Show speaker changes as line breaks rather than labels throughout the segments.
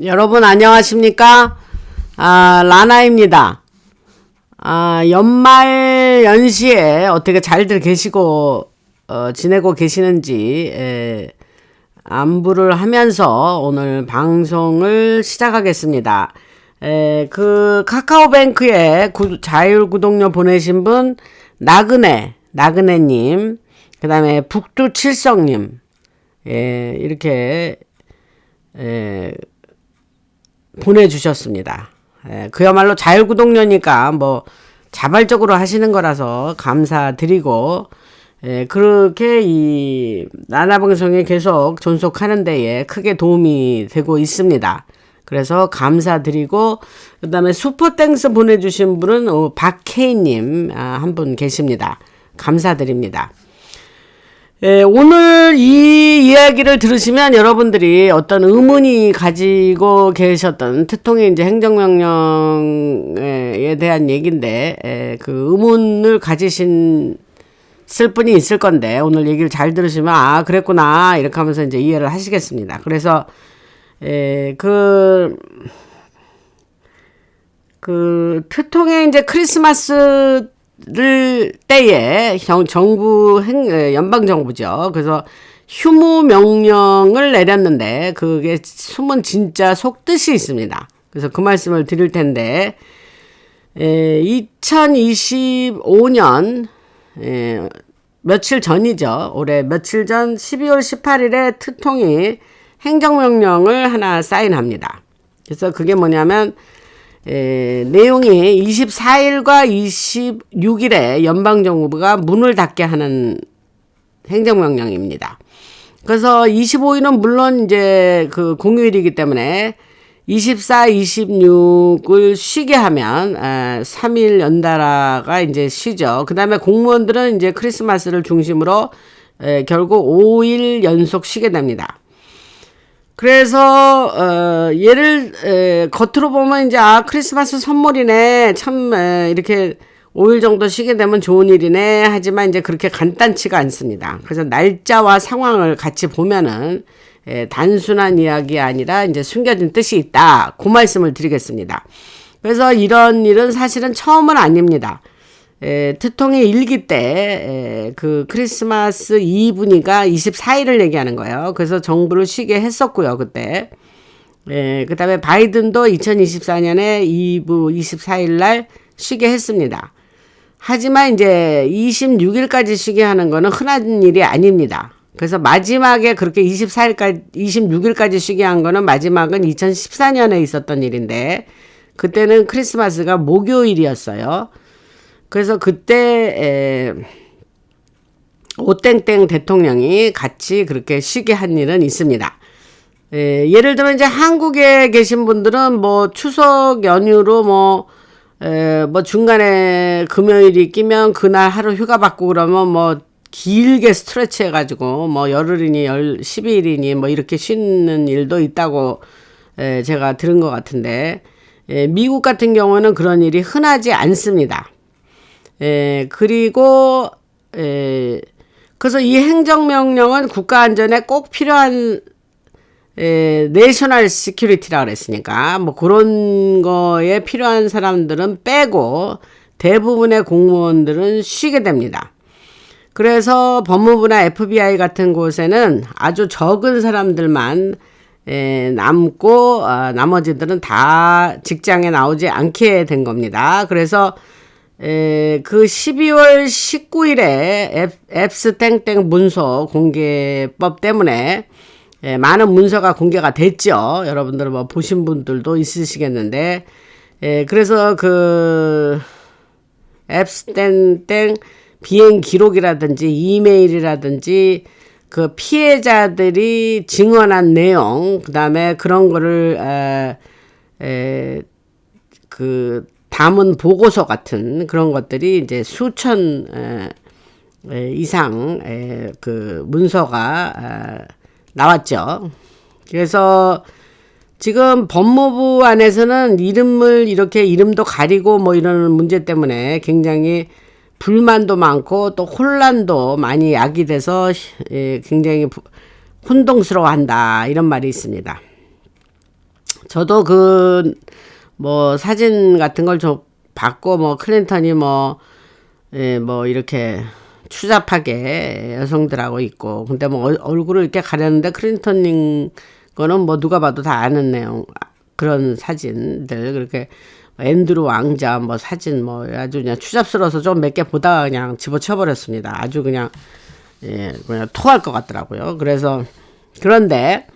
여러분 안녕하십니까? 라나입니다. 연말 연시에 어떻게 잘들 계시고 지내고 계시는지 안부를 하면서 오늘 방송을 시작하겠습니다. 그 카카오뱅크에 자율 구독료 보내신 분 나그네님, 그 다음에 북두칠성님, 이렇게 보내주셨습니다. 그야말로 자율구독료니까 뭐 자발적으로 하시는 거라서 감사드리고, 그렇게 이 나나방송에 계속 존속하는 데에 크게 도움이 되고 있습니다. 그래서 감사드리고, 그 다음에 슈퍼땡스 보내주신 분은 박혜인님 한 분 계십니다. 감사드립니다. 오늘 이 이야기를 들으시면 여러분들이 어떤 의문이 가지고 계셨던 특통의 이제 행정명령에 대한 얘기인데, 그 의문을 가지신 쓸 분이 있을 건데, 오늘 얘기를 잘 들으시면, 그랬구나, 이렇게 하면서 이제 이해를 하시겠습니다. 그래서, 특통의 이제 크리스마스 때에 정부 연방정부죠. 그래서 휴무 명령을 내렸는데 그게 숨은 진짜 속뜻이 있습니다. 그래서 그 말씀을 드릴 텐데, 2025년 며칠 전이죠. 올해 며칠 전 12월 18일에 특통이 행정명령을 하나 사인합니다. 그래서 그게 뭐냐면 내용이 24일과 26일에 연방정부가 문을 닫게 하는 행정명령입니다. 그래서 25일은 물론 이제 그 공휴일이기 때문에 24, 26을 쉬게 하면 3일 연달아가 이제 쉬죠. 그 다음에 공무원들은 이제 크리스마스를 중심으로 결국 5일 연속 쉬게 됩니다. 그래서 얘를 겉으로 보면 이제 크리스마스 선물이네, 참 이렇게 5일 정도 쉬게 되면 좋은 일이네, 하지만 이제 그렇게 간단치가 않습니다. 그래서 날짜와 상황을 같이 보면은 단순한 이야기 아니라 이제 숨겨진 뜻이 있다, 그 말씀을 드리겠습니다. 그래서 이런 일은 사실은 처음은 아닙니다. 특통의 일기 때 그 크리스마스 이브니까 24일을 얘기하는 거예요. 그래서 정부를 쉬게 했었고요, 그때. 그 다음에 바이든도 2024년에 이브 24일 날 쉬게 했습니다. 하지만 이제 26일까지 쉬게 하는 거는 흔한 일이 아닙니다. 그래서 마지막에 그렇게 26일까지 쉬게 한 거는 마지막은 2014년에 있었던 일인데, 그때는 크리스마스가 목요일이었어요. 그래서 그때 오땡땡 대통령이 같이 그렇게 쉬게 한 일은 있습니다. 예를 들면 이제 한국에 계신 분들은 뭐 추석 연휴로 뭐 중간에 금요일이 끼면 그날 하루 휴가 받고 그러면 뭐 길게 스트레치 해가지고 뭐 열흘이니 12일이니 뭐 이렇게 쉬는 일도 있다고 제가 들은 것 같은데, 미국 같은 경우는 그런 일이 흔하지 않습니다. 그리고 그래서 이 행정명령은 국가안전에 꼭 필요한 내셔널 시큐리티라 그랬으니까 뭐 그런 거에 필요한 사람들은 빼고 대부분의 공무원들은 쉬게 됩니다. 그래서 법무부나 FBI 같은 곳에는 아주 적은 사람들만 남고 나머지들은 다 직장에 나오지 않게 된 겁니다. 그래서 그 12월 19일에 앱스 땡땡 문서 공개법 때문에 많은 문서가 공개가 됐죠. 여러분들 뭐 보신 분들도 있으시겠는데, 그래서 그 앱스 땡땡 비행 기록이라든지 이메일이라든지 그 피해자들이 증언한 내용, 그 다음에 그런 거를 담은 보고서 같은 그런 것들이 이제 수천 이상 그 문서가 나왔죠. 그래서 지금 법무부 안에서는 이름을 이렇게 이름도 가리고 뭐 이런 문제 때문에 굉장히 불만도 많고 또 혼란도 많이 야기돼서 굉장히 혼동스러워한다, 이런 말이 있습니다. 저도 뭐 사진 같은 걸 좀 봤고, 뭐 클린턴이 뭐 이렇게 추잡하게 여성들하고 있고, 근데 뭐 얼굴을 이렇게 가렸는데 클린턴님 거는 뭐 누가 봐도 다 아는 내용, 그런 사진들, 그렇게 앤드루 왕자 뭐 사진 뭐 아주 그냥 추잡스러워서 좀 몇 개 보다가 그냥 집어쳐버렸습니다. 아주 그냥 그냥 토할 것 같더라고요. 그런데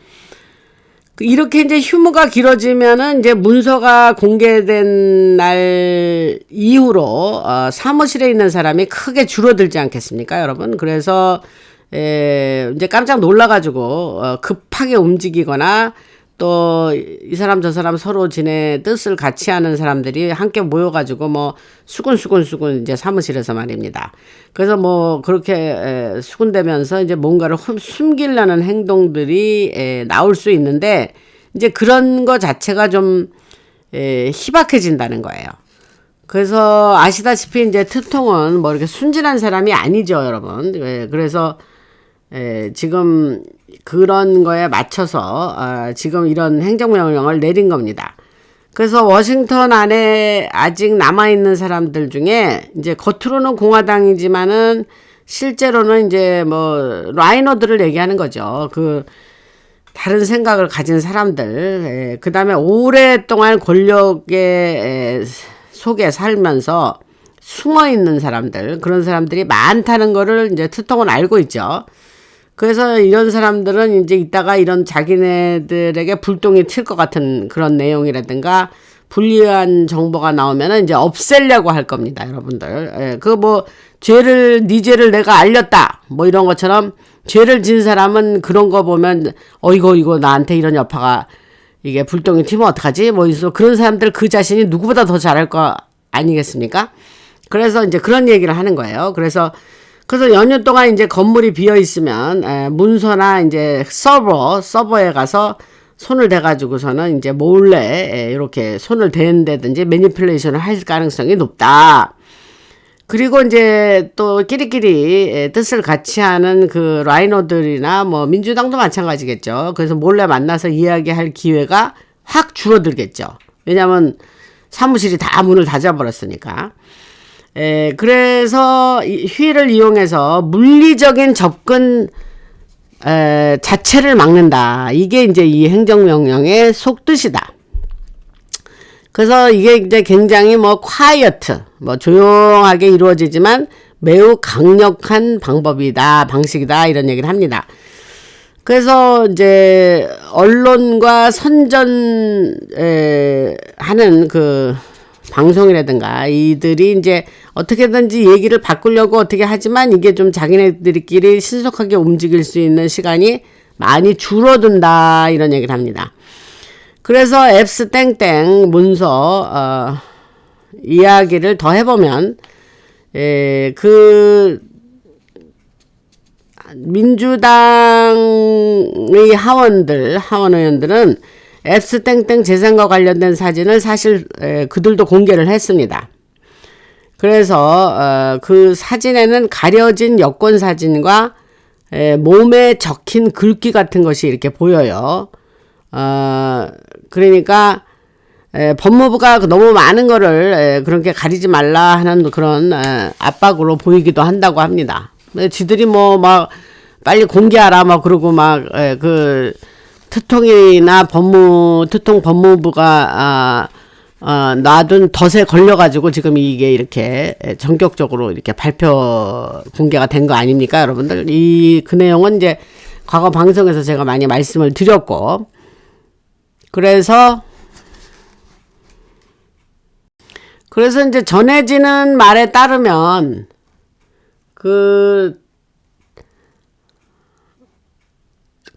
이렇게 이제 휴무가 길어지면은 이제 문서가 공개된 날 이후로 사무실에 있는 사람이 크게 줄어들지 않겠습니까, 여러분? 그래서 이제 깜짝 놀라가지고 급하게 움직이거나 또 이 사람 저 사람 서로 지네 뜻을 같이 하는 사람들이 함께 모여가지고 뭐 수군수군 이제 사무실에서 말입니다. 그래서 뭐 그렇게 수군되면서 이제 뭔가를 숨기려는 행동들이 나올 수 있는데, 이제 그런 거 자체가 좀 희박해진다는 거예요. 그래서 아시다시피 이제 트통은 뭐 이렇게 순진한 사람이 아니죠, 여러분. 그래서 지금 그런 거에 맞춰서 지금 이런 행정명령을 내린 겁니다. 그래서 워싱턴 안에 아직 남아있는 사람들 중에 이제 겉으로는 공화당이지만은 실제로는 이제 뭐 라이너들을 얘기하는 거죠. 다른 생각을 가진 사람들, 그 다음에 오랫동안 권력의 속에 살면서 숨어있는 사람들, 그런 사람들이 많다는 거를 이제 트통은 알고 있죠. 그래서 이런 사람들은 이제 이따가 이런 자기네들에게 불똥이 튈 것 같은 그런 내용이라든가 불리한 정보가 나오면은 이제 없애려고 할 겁니다, 여러분들. 네 죄를 내가 알렸다, 뭐 이런 것처럼 죄를 진 사람은 그런 거 보면 이거 나한테 이런 여파가 이게 불똥이 튀면 어떡하지? 뭐 그런 사람들 그 자신이 누구보다 더 잘할 거 아니겠습니까? 그래서 이제 그런 얘기를 하는 거예요. 그래서 연휴 동안 이제 건물이 비어 있으면 문서나 이제 서버에 가서 손을 대가지고서는 이제 몰래 이렇게 손을 대는다든지 매니플레이션을 할 가능성이 높다. 그리고 이제 또 끼리끼리 뜻을 같이 하는 그 라이너들이나 뭐 민주당도 마찬가지겠죠. 그래서 몰래 만나서 이야기할 기회가 확 줄어들겠죠. 왜냐하면 사무실이 다 문을 닫아버렸으니까. 그래서 휴일을 이용해서 물리적인 접근 자체를 막는다. 이게 이제 이 행정명령의 속뜻이다. 그래서 이게 이제 굉장히 뭐 quiet, 뭐 조용하게 이루어지지만 매우 강력한 방식이다, 이런 얘기를 합니다. 그래서 이제 언론과 하는 그 방송이라든가 이들이 이제 어떻게든지 얘기를 바꾸려고 어떻게 하지만 이게 좀 자기네들끼리 신속하게 움직일 수 있는 시간이 많이 줄어든다, 이런 얘기를 합니다. 그래서 앱스 땡땡 문서 이야기를 더 해보면 민주당의 하원 의원들은 앱스 땡땡 재산과 관련된 사진을 사실 그들도 공개를 했습니다. 그래서 그 사진에는 가려진 여권 사진과 몸에 적힌 글귀 같은 것이 이렇게 보여요. 그러니까 법무부가 너무 많은 거를 그렇게 가리지 말라 하는 그런 압박으로 보이기도 한다고 합니다. 지들이 뭐 막 빨리 공개하라 막 그러고 막 트통이나 트통 법무부가 놔둔 덫에 걸려가지고 지금 이게 이렇게 전격적으로 이렇게 공개가 된 거 아닙니까, 여러분들? 그 내용은 이제 과거 방송에서 제가 많이 말씀을 드렸고, 그래서 이제 전해지는 말에 따르면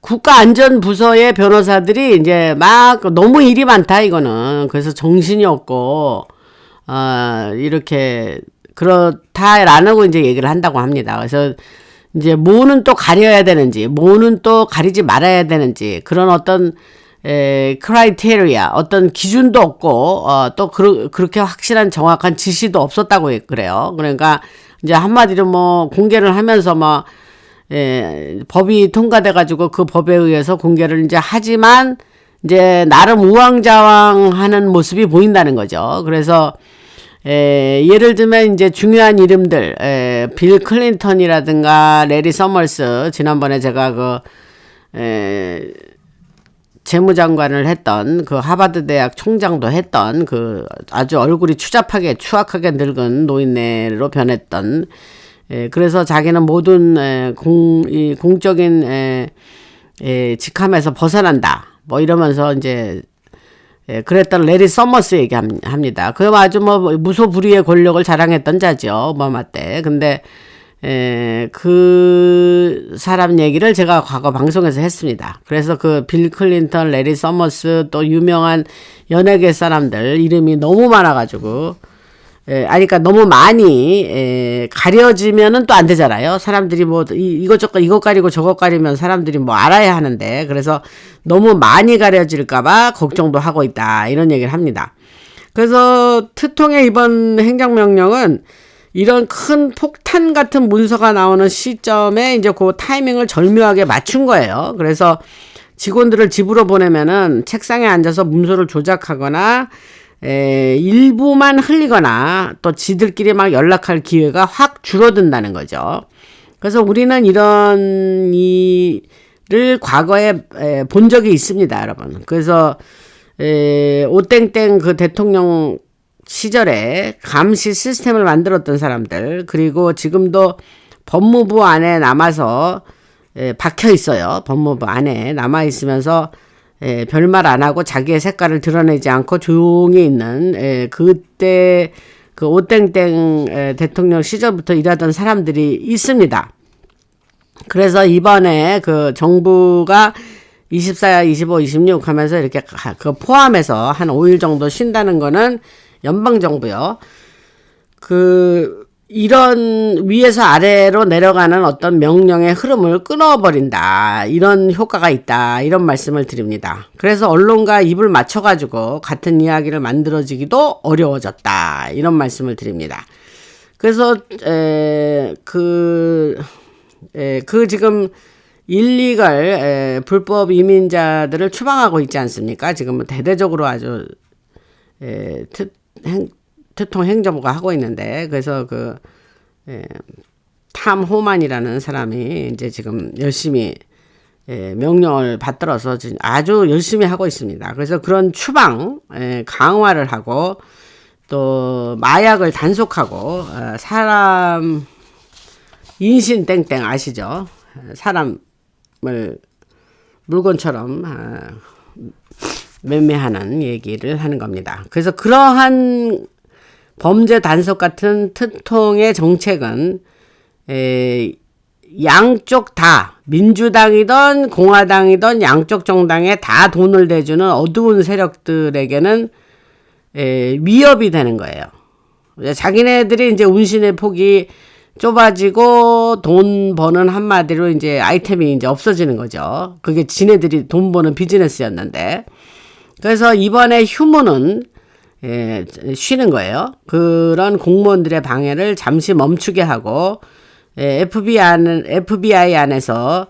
국가안전부서의 변호사들이 이제 막 너무 일이 많다, 이거는. 그래서 정신이 없고 이렇게 그렇다라고 이제 얘기를 한다고 합니다. 그래서 이제 뭐는 또 가려야 되는지, 뭐는 또 가리지 말아야 되는지, 그런 어떤 크라이테리아, 어떤 기준도 없고 또 그렇게 확실한 정확한 지시도 없었다고 그래요. 그러니까 이제 한마디로 뭐 공개를 하면서 법이 통과돼 가지고 그 법에 의해서 공개를 이제 하지만 이제 나름 우왕좌왕하는 모습이 보인다는 거죠. 그래서 예를 들면 이제 중요한 이름들, 빌 클린턴이라든가 레리 서머스, 지난번에 제가 재무장관을 했던 그 하버드 대학 총장도 했던 그 아주 얼굴이 추잡하게 추악하게 늙은 노인네로 변했던, 그래서 자기는 모든 공적인 직함에서 벗어난다 뭐 이러면서 이제 그랬던 레리 서머스 얘기합니다. 그 아주 뭐 무소불위의 권력을 자랑했던 자죠, 오바마 때. 근데 그 사람 얘기를 제가 과거 방송에서 했습니다. 그래서 그 빌 클린턴, 레리 서머스, 또 유명한 연예계 사람들 이름이 너무 많아가지고, 그러니까 너무 많이 가려지면은 또 안 되잖아요. 사람들이 뭐 이것저것 이것 가리고 저것 가리면 사람들이 뭐 알아야 하는데, 그래서 너무 많이 가려질까봐 걱정도 하고 있다, 이런 얘기를 합니다. 그래서 트통의 이번 행정명령은 이런 큰 폭탄 같은 문서가 나오는 시점에 이제 그 타이밍을 절묘하게 맞춘 거예요. 그래서 직원들을 집으로 보내면은 책상에 앉아서 문서를 조작하거나 일부만 흘리거나 또 지들끼리 막 연락할 기회가 확 줄어든다는 거죠. 그래서 우리는 이런 일을 과거에 본 적이 있습니다, 여러분. 그래서 오땡땡 그 대통령 시절에 감시 시스템을 만들었던 사람들, 그리고 지금도 법무부 안에 남아서 박혀 있어요. 법무부 안에 남아 있으면서 별말 안 하고 자기의 색깔을 드러내지 않고 조용히 있는, 그때 그 오땡땡 대통령 시절부터 일하던 사람들이 있습니다. 그래서 이번에 그 정부가 24, 25, 26 하면서 이렇게 그 포함해서 한 5일 정도 쉰다는 거는 연방정부요. 이런 위에서 아래로 내려가는 어떤 명령의 흐름을 끊어버린다, 이런 효과가 있다, 이런 말씀을 드립니다. 그래서 언론과 입을 맞춰가지고 같은 이야기를 만들어지기도 어려워졌다, 이런 말씀을 드립니다. 그래서 지금 일리걸 불법 이민자들을 추방하고 있지 않습니까? 지금 대대적으로 아주 특통 행정부가 하고 있는데, 그래서 탐 호만이라는 사람이 이제 지금 열심히 명령을 받들어서 아주 열심히 하고 있습니다. 그래서 그런 추방 강화를 하고, 또 마약을 단속하고, 사람 인신 땡땡 아시죠? 사람을 물건처럼 매매하는 얘기를 하는 겁니다. 그래서 그러한 범죄 단속 같은 특통의 정책은 양쪽 다, 민주당이든 공화당이든 양쪽 정당에 다 돈을 대주는 어두운 세력들에게는 위협이 되는 거예요. 자기네들이 이제 운신의 폭이 좁아지고 돈 버는, 한마디로 이제 아이템이 이제 없어지는 거죠. 그게 지네들이 돈 버는 비즈니스였는데. 그래서 이번에 휴무는 쉬는 거예요. 그런 공무원들의 방해를 잠시 멈추게 하고, FBI 안에서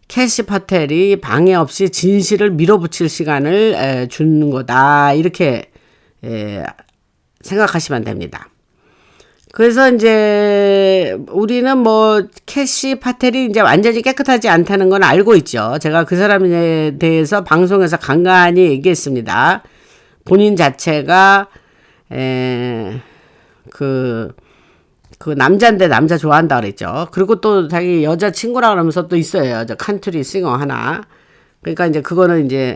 캐시 파텔이 방해 없이 진실을 밀어붙일 시간을 주는 거다, 이렇게 생각하시면 됩니다. 그래서 이제 우리는 뭐 캐시 파텔이 이제 완전히 깨끗하지 않다는 건 알고 있죠. 제가 그 사람에 대해서 방송에서 간간히 얘기했습니다. 본인 자체가 그 남자인데 남자 좋아한다 그랬죠. 그리고 또 자기 여자 친구라 그러면서 또 있어요. 저 컨트리 싱어 하나. 그러니까 이제 그거는 이제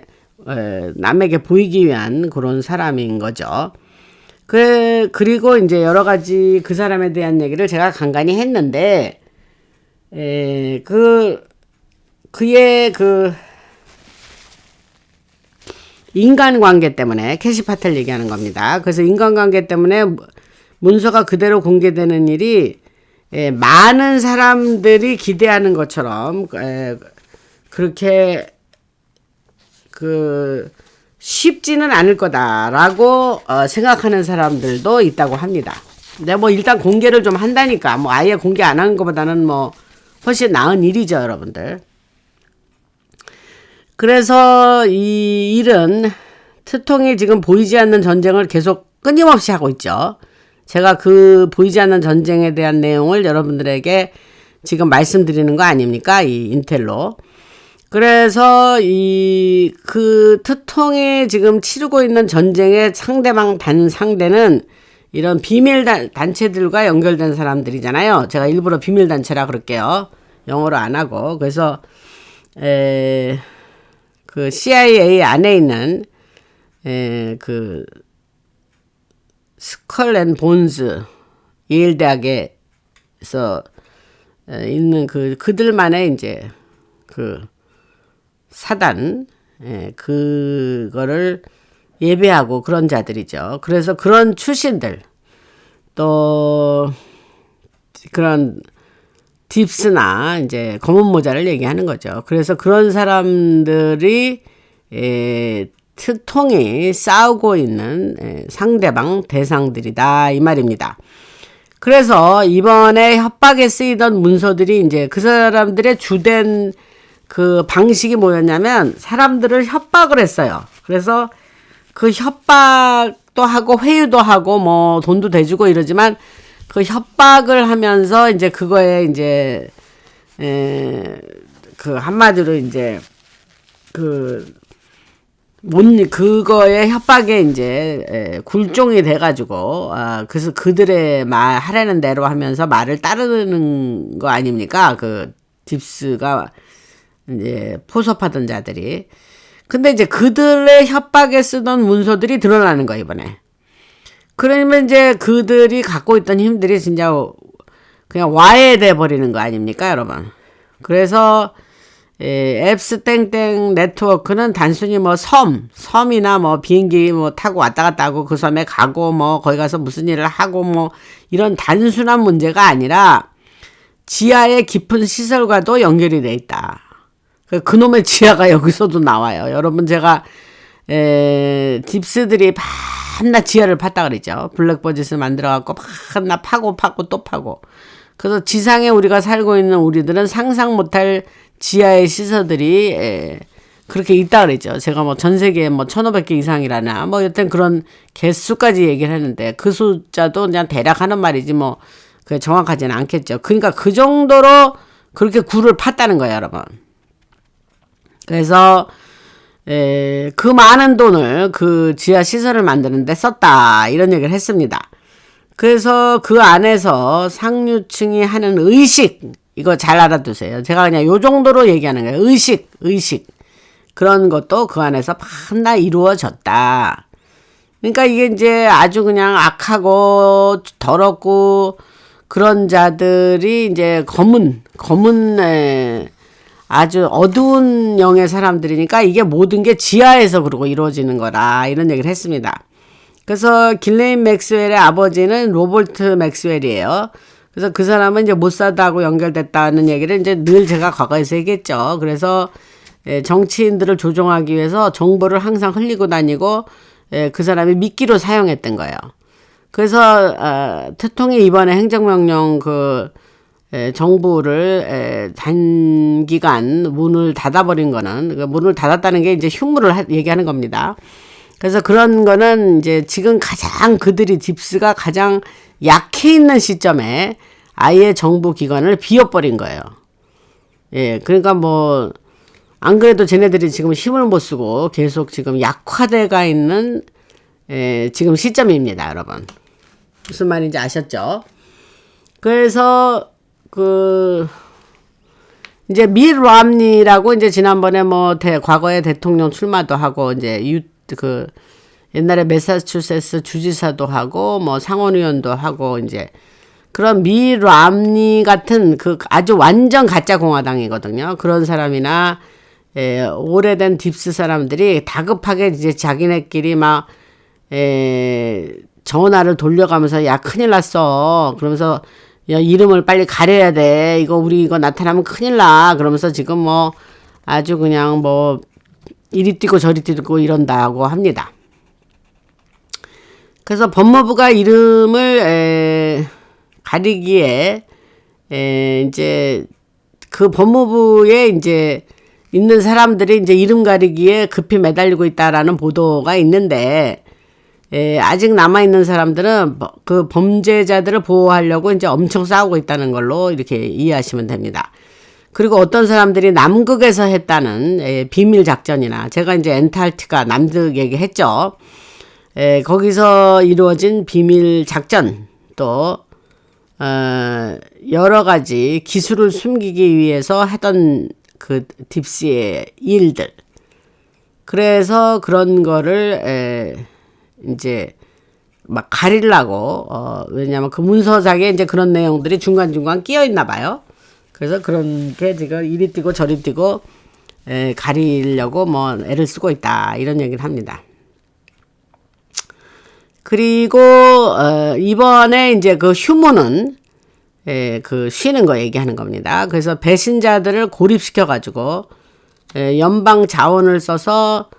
남에게 보이기 위한 그런 사람인 거죠. 그리고 이제 여러 가지 그 사람에 대한 얘기를 제가 간간히 했는데, 그의 인간관계 때문에 캐시 파텔 얘기하는 겁니다. 그래서 인간관계 때문에 문서가 그대로 공개되는 일이 많은 사람들이 기대하는 것처럼 그렇게 쉽지는 않을 거다라고 생각하는 사람들도 있다고 합니다. 근데 뭐 일단 공개를 좀 한다니까, 뭐 아예 공개 안 하는 것보다는 뭐 훨씬 나은 일이죠, 여러분들. 그래서 이 일은 트통이 지금 보이지 않는 전쟁을 계속 끊임없이 하고 있죠. 제가 그 보이지 않는 전쟁에 대한 내용을 여러분들에게 지금 말씀드리는 거 아닙니까? 이 인텔로. 그래서 그 트통이 지금 치르고 있는 전쟁의 상대는 이런 비밀 단체들과 연결된 사람들이잖아요. 제가 일부러 비밀 단체라 그럴게요. 영어로 안 하고. 그래서 그 CIA 안에 있는 그 스컬 앤 본즈 예일 대학에서 있는 그들만의 이제 그 사단 그거를 예배하고 그런 자들이죠. 그래서 그런 출신들 또 그런 딥스나 이제 검은 모자를 얘기하는 거죠. 그래서 그런 사람들이 트통이 싸우고 있는 상대방 대상들이다 이 말입니다. 그래서 이번에 협박에 쓰이던 문서들이 이제 그 사람들의 주된 그 방식이 뭐였냐면 사람들을 협박을 했어요. 그래서 그 협박도 하고 회유도 하고 뭐 돈도 대주고 이러지만 그 협박을 하면서 이제 그거에 이제 그 한마디로 이제 그거에 협박에 이제 굴종이 돼가지고 그래서 그들의 말 하라는 대로 하면서 말을 따르는 거 아닙니까? 그 딥스가 이제 포섭하던 자들이. 근데 이제 그들의 협박에 쓰던 문서들이 드러나는 거예요, 이번에. 그러면 이제 그들이 갖고 있던 힘들이 진짜 그냥 와해돼 버리는 거 아닙니까, 여러분? 그래서 앱스 땡땡 네트워크는 단순히 뭐 섬이나 뭐 비행기 뭐 타고 왔다 갔다 하고 그 섬에 가고 뭐 거기 가서 무슨 일을 하고 뭐 이런 단순한 문제가 아니라 지하의 깊은 시설과도 연결이 돼 있다. 그놈의 지하가 여기서도 나와요. 여러분 제가 딥스들이 밤낮 지하를 팠다 그러죠. 블랙버짓을 만들어갖고 밤낮 파고 또 파고. 그래서 지상에 우리가 살고 있는 우리들은 상상 못할 지하의 시설들이 그렇게 있다 그랬죠. 제가 뭐 전 세계에 뭐 1500개 이상이라나 뭐 여튼 그런 개수까지 얘기를 했는데 그 숫자도 그냥 대략 하는 말이지 뭐 그게 정확하지는 않겠죠. 그러니까 그 정도로 그렇게 굴을 팠다는 거예요, 여러분. 그래서 그 많은 돈을 그 지하 시설을 만드는데 썼다 이런 얘기를 했습니다. 그래서 그 안에서 상류층이 하는 의식 이거 잘 알아두세요. 제가 그냥 요 정도로 얘기하는 거예요. 의식 그런 것도 그 안에서 밤낮 이루어졌다. 그러니까 이게 이제 아주 그냥 악하고 더럽고 그런 자들이 이제 검은 아주 어두운 영의 사람들이니까 이게 모든 게 지하에서 그러고 이루어지는 거라 이런 얘기를 했습니다. 그래서 길레인 맥스웰의 아버지는 로버트 맥스웰이에요. 그래서 그 사람은 이제 모사드하고 연결됐다는 얘기를 이제 늘 제가 과거에서 얘기했죠. 그래서 정치인들을 조종하기 위해서 정보를 항상 흘리고 다니고 그 사람이 미끼로 사용했던 거예요. 그래서 트통이 이번에 행정명령 정부를 단기간 문을 닫아버린 거는 문을 닫았다는 게 이제 흉물을 얘기하는 겁니다. 그래서 그런 거는 이제 지금 가장 그들이 딥스가 가장 약해 있는 시점에 아예 정부 기관을 비워버린 거예요. 예, 그러니까 뭐 안 그래도 쟤네들이 지금 힘을 못 쓰고 계속 지금 약화돼가 있는 지금 시점입니다, 여러분. 무슨 말인지 아셨죠? 그래서 이제 밋 롬니라고 이제 지난번에 뭐 과거에 대통령 출마도 하고 이제 옛날에 매사추세츠 주지사도 하고 뭐 상원의원도 하고 이제 그런 밋 롬니 같은 아주 완전 가짜 공화당이거든요. 그런 사람이나 오래된 딥스 사람들이 다급하게 이제 자기네끼리 막 전화를 돌려가면서 야 큰일 났어 그러면서 야 이름을 빨리 가려야 돼 우리 이거 나타나면 큰일 나 그러면서 지금 뭐 아주 그냥 뭐 이리 뛰고 저리 뛰고 이런다고 합니다. 그래서 법무부가 이름을 가리기에 이제 그 법무부에 이제 있는 사람들이 이제 이름 가리기에 급히 매달리고 있다라는 보도가 있는데, 아직 남아있는 사람들은 그 범죄자들을 보호하려고 이제 엄청 싸우고 있다는 걸로 이렇게 이해하시면 됩니다. 그리고 어떤 사람들이 남극에서 했다는 비밀 작전이나, 제가 이제 엔탈티카 남극 얘기했죠. 거기서 이루어진 비밀 작전, 또 여러 가지 기술을 숨기기 위해서 하던 그 딥스의 일들. 그래서 그런 거를 이제 막 가리려고, 왜냐면 그 문서상에 이제 그런 내용들이 중간중간 끼어 있나 봐요. 그래서 그런 게 지금 이리 뛰고 저리 뛰고 가리려고 뭐 애를 쓰고 있다, 이런 얘기를 합니다. 그리고 이번에 이제 그 휴무는 그 쉬는 거 얘기하는 겁니다. 그래서 배신자들을 고립시켜 가지고 연방 자원을 써서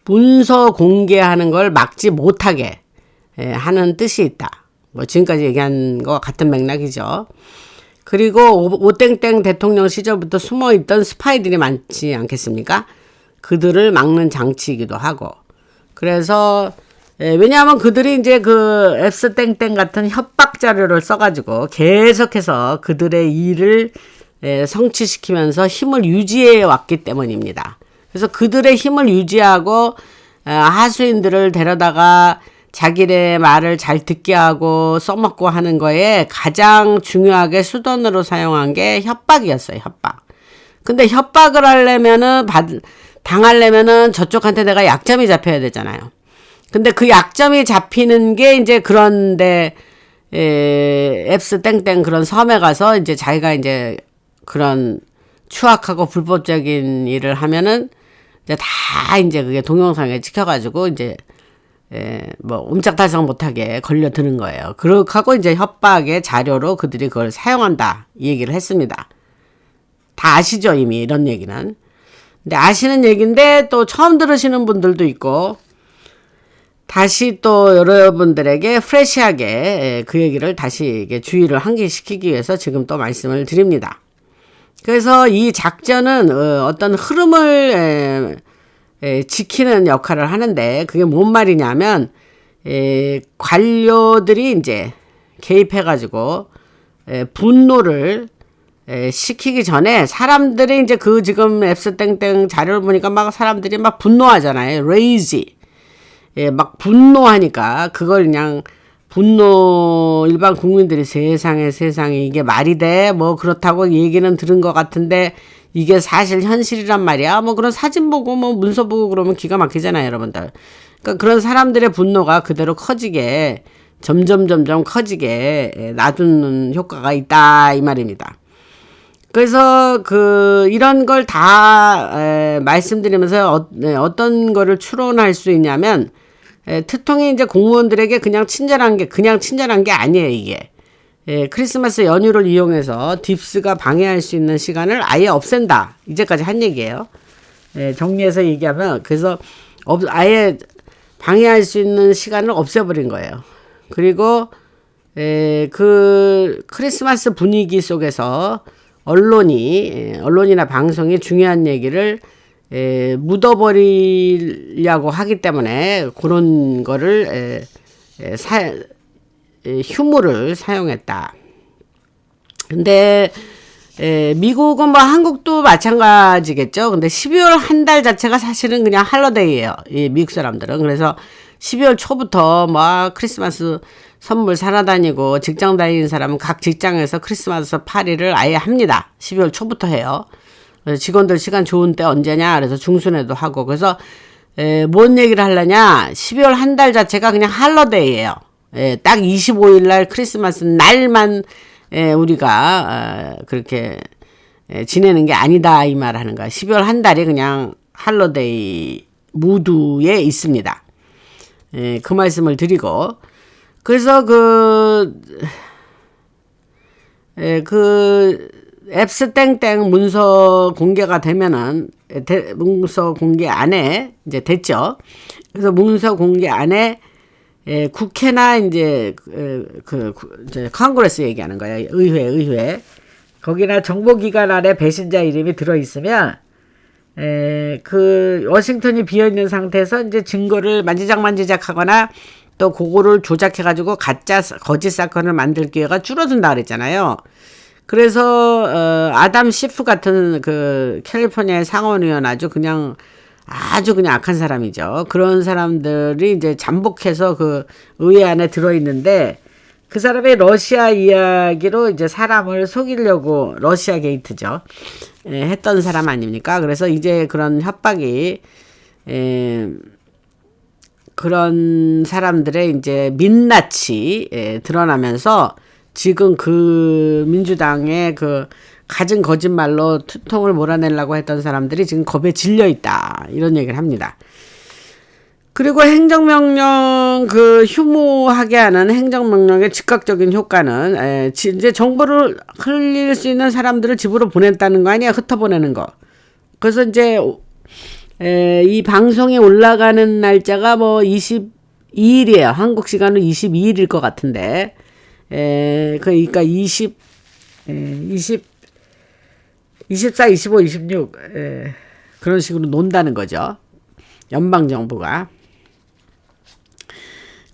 문서 공개하는 걸 막지 못하게 하는 뜻이 있다. 뭐 지금까지 얘기한 거 같은 맥락이죠. 그리고 오땡땡 대통령 시절부터 숨어있던 스파이들이 많지 않겠습니까? 그들을 막는 장치이기도 하고. 그래서 왜냐하면 그들이 이제 그 앱스 땡땡 같은 협박 자료를 써가지고 계속해서 그들의 일을 성취시키면서 힘을 유지해 왔기 때문입니다. 그래서 그들의 힘을 유지하고 하수인들을 데려다가 자기네 말을 잘 듣게 하고 써먹고 하는 거에 가장 중요하게 수단으로 사용한 게 협박이었어요. 협박. 근데 협박을 당하려면은 저쪽한테 내가 약점이 잡혀야 되잖아요. 근데 그 약점이 잡히는 게 이제 그런데 앱스 땡땡 그런 섬에 가서 이제 자기가 이제 그런 추악하고 불법적인 일을 하면은 이제 다 이제 그게 동영상에 찍혀가지고 이제 뭐 옴짝달싹 못하게 걸려드는 거예요. 그렇게 하고 이제 협박의 자료로 그들이 그걸 사용한다, 이 얘기를 했습니다. 다 아시죠, 이미 이런 얘기는. 근데 아시는 얘기인데 또 처음 들으시는 분들도 있고, 다시 또 여러분들에게 프레시하게 그 얘기를 다시 주의를 환기시키기 위해서 지금 또 말씀을 드립니다. 그래서 이 작전은 어떤 흐름을 지키는 역할을 하는데, 그게 뭔 말이냐면 관료들이 이제 개입해가지고 분노를 시키기 전에 사람들이 이제 그 지금 앱스 땡땡 자료를 보니까 막 사람들이 막 분노하잖아요. 레이지. 막 분노하니까 그걸 그냥 일반 국민들이 세상에 이게 말이 돼? 뭐 그렇다고 얘기는 들은 것 같은데 이게 사실 현실이란 말이야. 뭐 그런 사진 보고 뭐 문서 보고 그러면 기가 막히잖아요, 여러분들. 그러니까 그런 사람들의 분노가 그대로 커지게 점점 커지게 놔두는 효과가 있다, 이 말입니다. 그래서 이런 걸 다 말씀드리면서 어떤 거를 추론할 수 있냐면, 특통이 이제 공무원들에게 그냥 친절한 게 아니에요, 이게. 크리스마스 연휴를 이용해서 딥스가 방해할 수 있는 시간을 아예 없앤다, 이제까지 한 얘기예요. 정리해서 얘기하면, 그래서 아예 방해할 수 있는 시간을 없애버린 거예요. 그리고 그 크리스마스 분위기 속에서 언론이나 방송이 중요한 얘기를 묻어버리려고 하기 때문에 그런 거를 휴무를 사용했다. 근데 미국은 뭐 한국도 마찬가지겠죠. 근데 12월 한 달 자체가 사실은 그냥 할러데이예요, 이 미국 사람들은. 그래서 12월 초부터 막 크리스마스 선물 사러 다니고, 직장 다니는 사람은 각 직장에서 크리스마스 파리를 아예 합니다. 12월 초부터 해요. 그래서 직원들 시간 좋은 때 언제냐, 그래서 중순에도 하고. 그래서 뭔 얘기를 하려냐, 12월 한 달 자체가 그냥 할러데이예요. 딱 25일 날 크리스마스 날만 우리가 그렇게 지내는 게 아니다, 이 말 하는 거야. 12월 한 달이 그냥 할러데이 무드에 있습니다. 그 말씀을 드리고, 그래서 앱스 땡땡 문서 공개가 되면은, 문서 공개 안에 이제 됐죠. 그래서 문서 공개 안에 국회나 이제 이제 컨그레스 얘기하는 거예요. 의회. 거기나 정보기관 안에 배신자 이름이 들어있으면 그 워싱턴이 비어있는 상태에서 이제 증거를 만지작 하거나 또 그거를 조작해가지고 거짓 사건을 만들 기회가 줄어든다 그랬잖아요. 그래서 아담 시프 같은 그 캘리포니아의 상원의원 아주 그냥 악한 사람이죠. 그런 사람들이 이제 잠복해서 그 의회 안에 들어있는데 그 사람이 러시아 이야기로 이제 사람을 속이려고 러시아 게이트죠. 했던 사람 아닙니까? 그래서 이제 그런 협박이 그런 사람들의 이제 민낯이 드러나면서 지금 그 민주당의 그 갖은 거짓말로 투통을 몰아내려고 했던 사람들이 지금 겁에 질려 있다. 이런 얘기를 합니다. 그리고 행정명령 휴무하게 하는 행정명령의 즉각적인 효과는 이제 정보를 흘릴 수 있는 사람들을 집으로 보냈다는 거 아니야? 흩어보내는 거. 그래서 이제 이 방송이 올라가는 날짜가 뭐 22일이에요. 한국 시간으로 22일일 것 같은데 그러니까 24, 25, 26 그런 식으로 논다는 거죠. 연방정부가.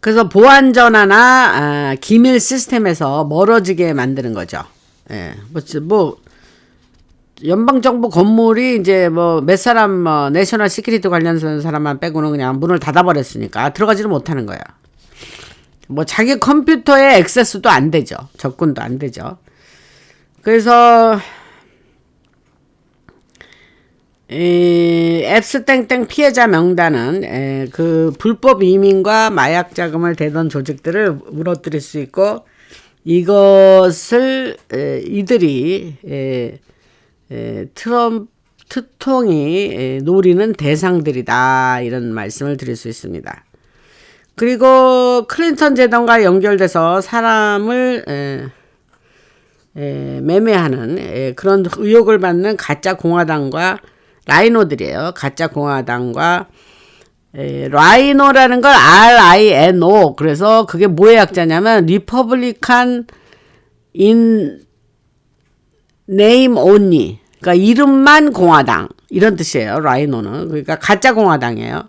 그래서 보안 전화나 기밀 시스템에서 멀어지게 만드는 거죠. 연방정부 건물이 이제 몇 사람 내셔널 시큐리티 관련된 사람만 빼고는 그냥 문을 닫아버렸으니까 들어가지를 못하는 거예요. 자기 컴퓨터에 액세스도 안 되죠. 접근도 안 되죠. 그래서 앱스 땡땡 피해자 명단은 그 불법 이민과 마약 자금을 대던 조직들을 물어뜯을 수 있고 이것을 이들이 트통이 노리는 대상들이다 이런 말씀을 드릴 수 있습니다. 그리고 클린턴 재단과 연결돼서 사람을 매매하는 그런 의혹을 받는 가짜 공화당과 라이노들이에요. 가짜 공화당과 라이노라는 걸 RINO 그래서 그게 뭐의 약자냐면 리퍼블리칸 인 네임 온리 그러니까 이름만 공화당 이런 뜻이에요. 라이노는 그러니까 가짜 공화당이에요.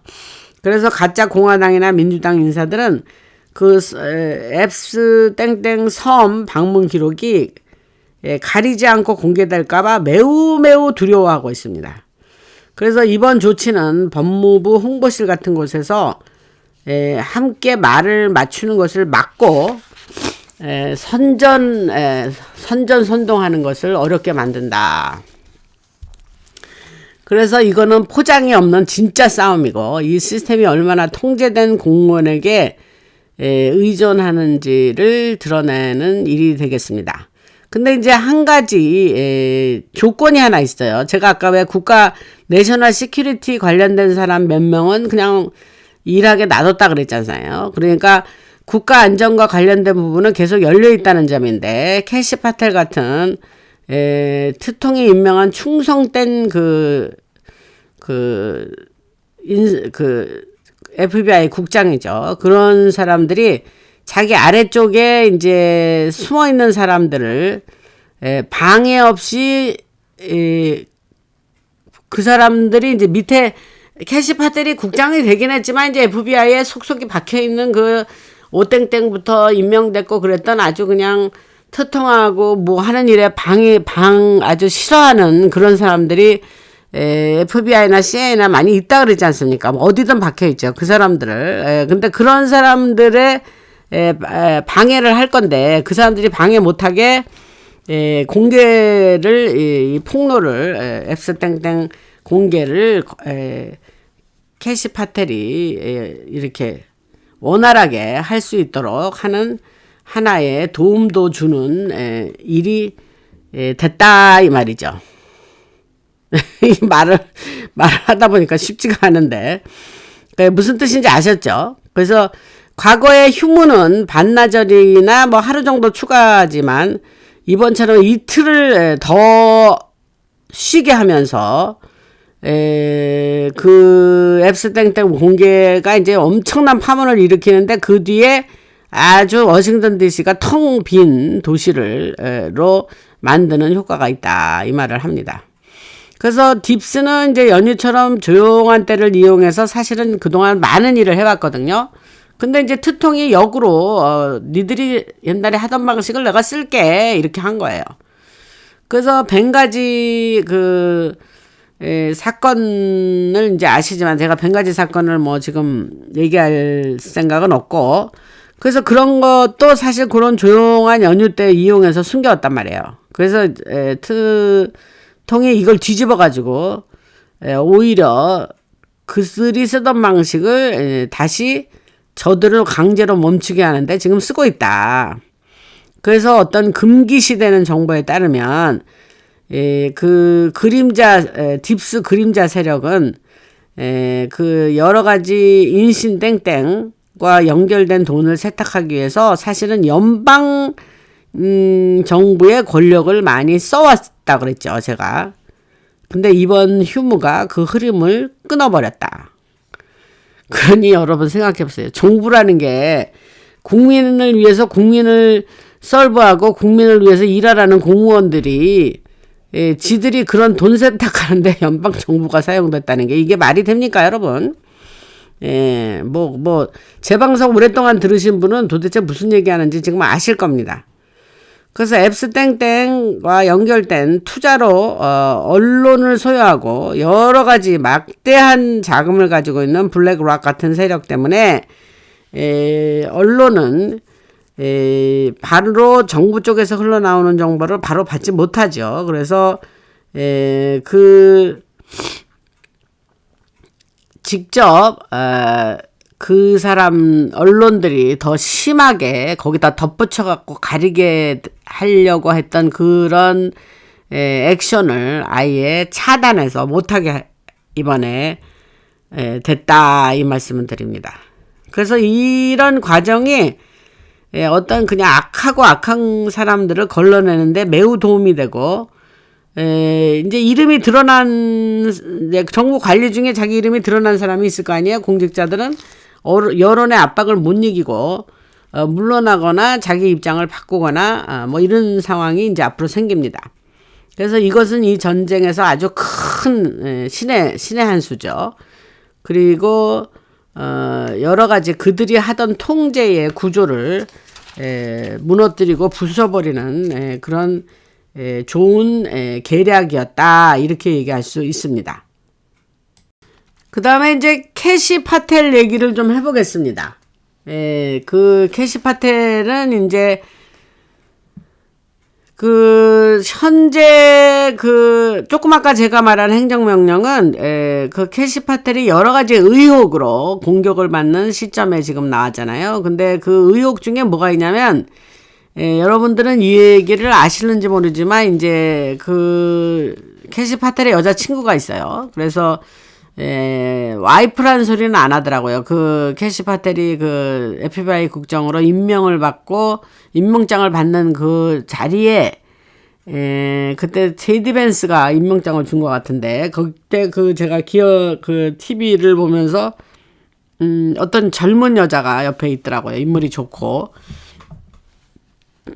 그래서 가짜 공화당이나 민주당 인사들은 그 앱스 땡땡 섬 방문 기록이 가리지 않고 공개될까봐 매우 두려워하고 있습니다. 그래서 이번 조치는 법무부 홍보실 같은 곳에서 함께 말을 맞추는 것을 막고 선동하는 것을 어렵게 만든다. 그래서 이거는 포장이 없는 진짜 싸움이고 이 시스템이 얼마나 통제된 공무원에게 의존하는지를 드러내는 일이 되겠습니다. 근데 이제 한 가지 조건이 하나 있어요. 제가 아까 왜 국가 내셔널 시큐리티 관련된 사람 몇 명은 그냥 일하게 놔뒀다 그랬잖아요. 그러니까 국가 안전과 관련된 부분은 계속 열려 있다는 점인데 캐시 파텔 같은 트통이 임명한 충성된 FBI 국장이죠. 그런 사람들이 자기 아래쪽에 이제 숨어 있는 사람들을 방해 없이 그 사람들이 이제 밑에 캐시 파텔이 국장이 되긴 했지만 이제 FBI에 속속이 박혀 있는 그 오땡땡부터 임명됐고 그랬던 아주 그냥 트통하고 뭐 하는 일에 아주 싫어하는 그런 사람들이 FBI나 CIA나 많이 있다 그러지 않습니까? 어디든 박혀 있죠. 그 사람들을. 근데 그런 사람들의 방해를 할 건데 그 사람들이 방해 못하게 공개를 이 폭로를 앱스 땡땡 공개를 캐시 파텔이 이렇게 원활하게 할 수 있도록 하는 하나의 도움도 주는 일이 됐다 이 말이죠. 이 말을 하다 보니까 쉽지가 않은데 무슨 뜻인지 아셨죠? 그래서 과거의 휴무는 반나절이나 뭐 하루 정도 추가하지만 이번처럼 이틀을 더 쉬게 하면서 그 앱스땡땡 공개가 이제 엄청난 파문을 일으키는데 그 뒤에 아주 워싱턴 DC가 텅 빈 도시로 만드는 효과가 있다. 이 말을 합니다. 그래서 딥스는 이제 연유처럼 조용한 때를 이용해서 사실은 그동안 많은 일을 해왔거든요. 근데 이제 트통이 역으로 니들이 옛날에 하던 방식을 내가 쓸게 이렇게 한 거예요. 그래서 벵가지 사건을 이제 아시지만 제가 벵가지 사건을 뭐 지금 얘기할 생각은 없고, 그래서 그런 것도 사실 그런 조용한 연유 때 이용해서 숨겨왔단 말이에요. 그래서 트통이 이걸 뒤집어 가지고 오히려 그들이 쓰던 방식을 다시 저들을 강제로 멈추게 하는데 지금 쓰고 있다. 그래서 어떤 금기시되는 정보에 따르면 그 딥스 그림자 세력은 그 여러 가지 인신 땡땡과 연결된 돈을 세탁하기 위해서 사실은 연방 정부의 권력을 많이 써왔다 그랬죠, 제가. 근데 이번 휴무가 그 흐름을 끊어버렸다. 그러니 여러분 생각해보세요. 정부라는 게 국민을 위해서 국민을 서브하고 국민을 위해서 일하라는 공무원들이 지들이 그런 돈 세탁하는데 연방 정부가 사용됐다는 게 이게 말이 됩니까, 여러분? 제 방송 오랫동안 들으신 분은 도대체 무슨 얘기하는지 지금 아실 겁니다. 그래서 앱스땡땡과 연결된 투자로 언론을 소유하고 여러 가지 막대한 자금을 가지고 있는 블랙락 같은 세력 때문에 언론은 바로 정부 쪽에서 흘러나오는 정보를 바로 받지 못하죠. 그래서 직접 그 사람 언론들이 더 심하게 거기다 덧붙여 갖고 가리게 하려고 했던 그런 액션을 아예 차단해서 못하게 이번에 됐다, 이 말씀을 드립니다. 그래서 이런 과정이 어떤 그냥 악한 사람들을 걸러내는데 매우 도움이 되고, 이제 이름이 드러난, 정부 관리 중에 자기 이름이 드러난 사람이 있을 거 아니에요? 공직자들은 여론의 압박을 못 이기고 물러나거나 자기 입장을 바꾸거나 뭐 이런 상황이 이제 앞으로 생깁니다. 그래서 이것은 이 전쟁에서 아주 큰 신의 한 수죠. 그리고 여러 가지 그들이 하던 통제의 구조를 무너뜨리고 부숴버리는 그런 좋은 계략이었다, 이렇게 얘기할 수 있습니다. 그 다음에 이제 캐시 파텔 얘기를 좀 해보겠습니다. 그 캐시 파텔은 이제 현재 조금 아까 제가 말한 행정명령은 그 캐시 파텔이 여러 가지 의혹으로 공격을 받는 시점에 지금 나왔잖아요. 근데 그 의혹 중에 뭐가 있냐면, 여러분들은 이 얘기를 아시는지 모르지만 이제 그 캐시 파텔의 여자친구가 있어요. 그래서 와이프라는 소리는 안 하더라고요. 그 캐시 파텔이 그 FBI 국정으로 임명을 받고 임명장을 받는 그 자리에 그때 제이디 벤스가 임명장을 준 것 같은데, 그때 제가 TV를 보면서 어떤 젊은 여자가 옆에 있더라고요. 인물이 좋고.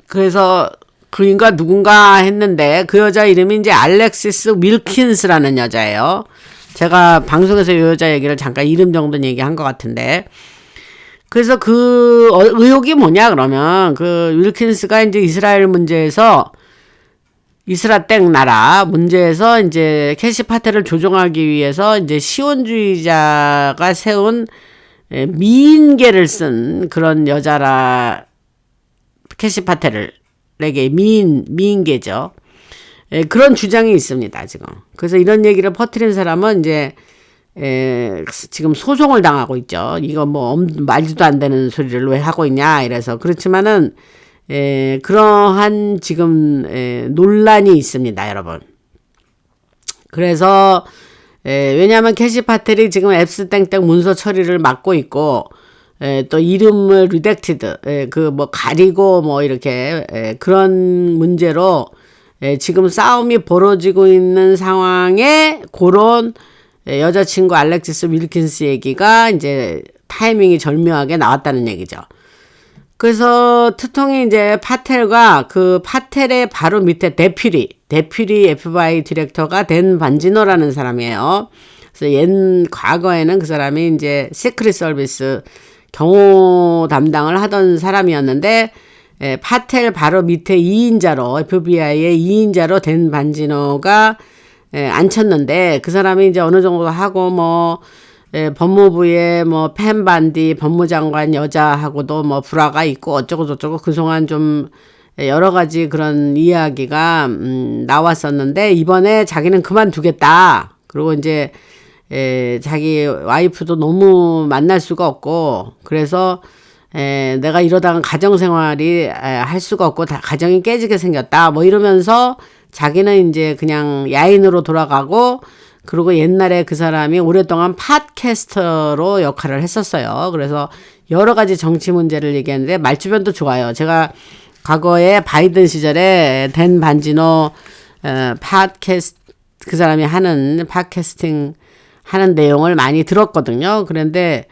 그래서 그인가 누군가 했는데 그 여자 이름이 이제 알렉시스 윌킨스라는 여자예요. 제가 방송에서 이 여자 얘기를 잠깐 이름 정도는 얘기한 것 같은데, 그래서 그 의혹이 뭐냐 그러면 그 윌킨스가 이제 이스라엘 땡 나라 문제에서 이제 캐시 파텔을 조종하기 위해서 이제 시온주의자가 세운 미인계를 쓴 그런 여자라, 캐시 파텔에게 미인계죠. 그런 주장이 있습니다, 지금. 그래서 이런 얘기를 퍼뜨린 사람은 이제 지금 소송을 당하고 있죠. 이거 뭐 말도 안 되는 소리를 왜 하고 있냐 이래서. 그렇지만은 그러한 지금 논란이 있습니다, 여러분. 그래서 왜냐하면 캐시 파텔이 지금 앱스땡땡 문서 처리를 맡고 있고, 또 이름을 리덱티드 가리고 뭐 이렇게 그런 문제로 지금 싸움이 벌어지고 있는 상황에 그런 여자친구 알렉시스 윌킨스 얘기가 이제 타이밍이 절묘하게 나왔다는 얘기죠. 그래서 트통이 이제 파텔과 그 파텔의 바로 밑에 데퓨리 FBI 디렉터가 댄 반지노라는 사람이에요. 그래서 과거에는 그 사람이 이제 시크릿 서비스 경호 담당을 하던 사람이었는데, 파텔 바로 밑에 2인자로, FBI의 2인자로 댄 반지노가 앉혔는데, 그 사람이 이제 어느 정도 하고, 뭐, 법무부에 뭐, 펜 반디 법무장관 여자하고도 뭐, 불화가 있고, 어쩌고저쩌고, 그동안 좀, 여러 가지 그런 이야기가, 나왔었는데, 이번에 자기는 그만두겠다. 그리고 이제, 자기 와이프도 너무 만날 수가 없고, 그래서, 내가 이러다가 가정생활이 할 수가 없고 다 가정이 깨지게 생겼다 뭐 이러면서 자기는 이제 그냥 야인으로 돌아가고, 그리고 옛날에 그 사람이 오랫동안 팟캐스터로 역할을 했었어요. 그래서 여러 가지 정치 문제를 얘기하는데 말주변도 좋아요. 제가 과거에 바이든 시절에 댄 반지노 팟캐스트, 그 사람이 하는 팟캐스팅 하는 내용을 많이 들었거든요. 그런데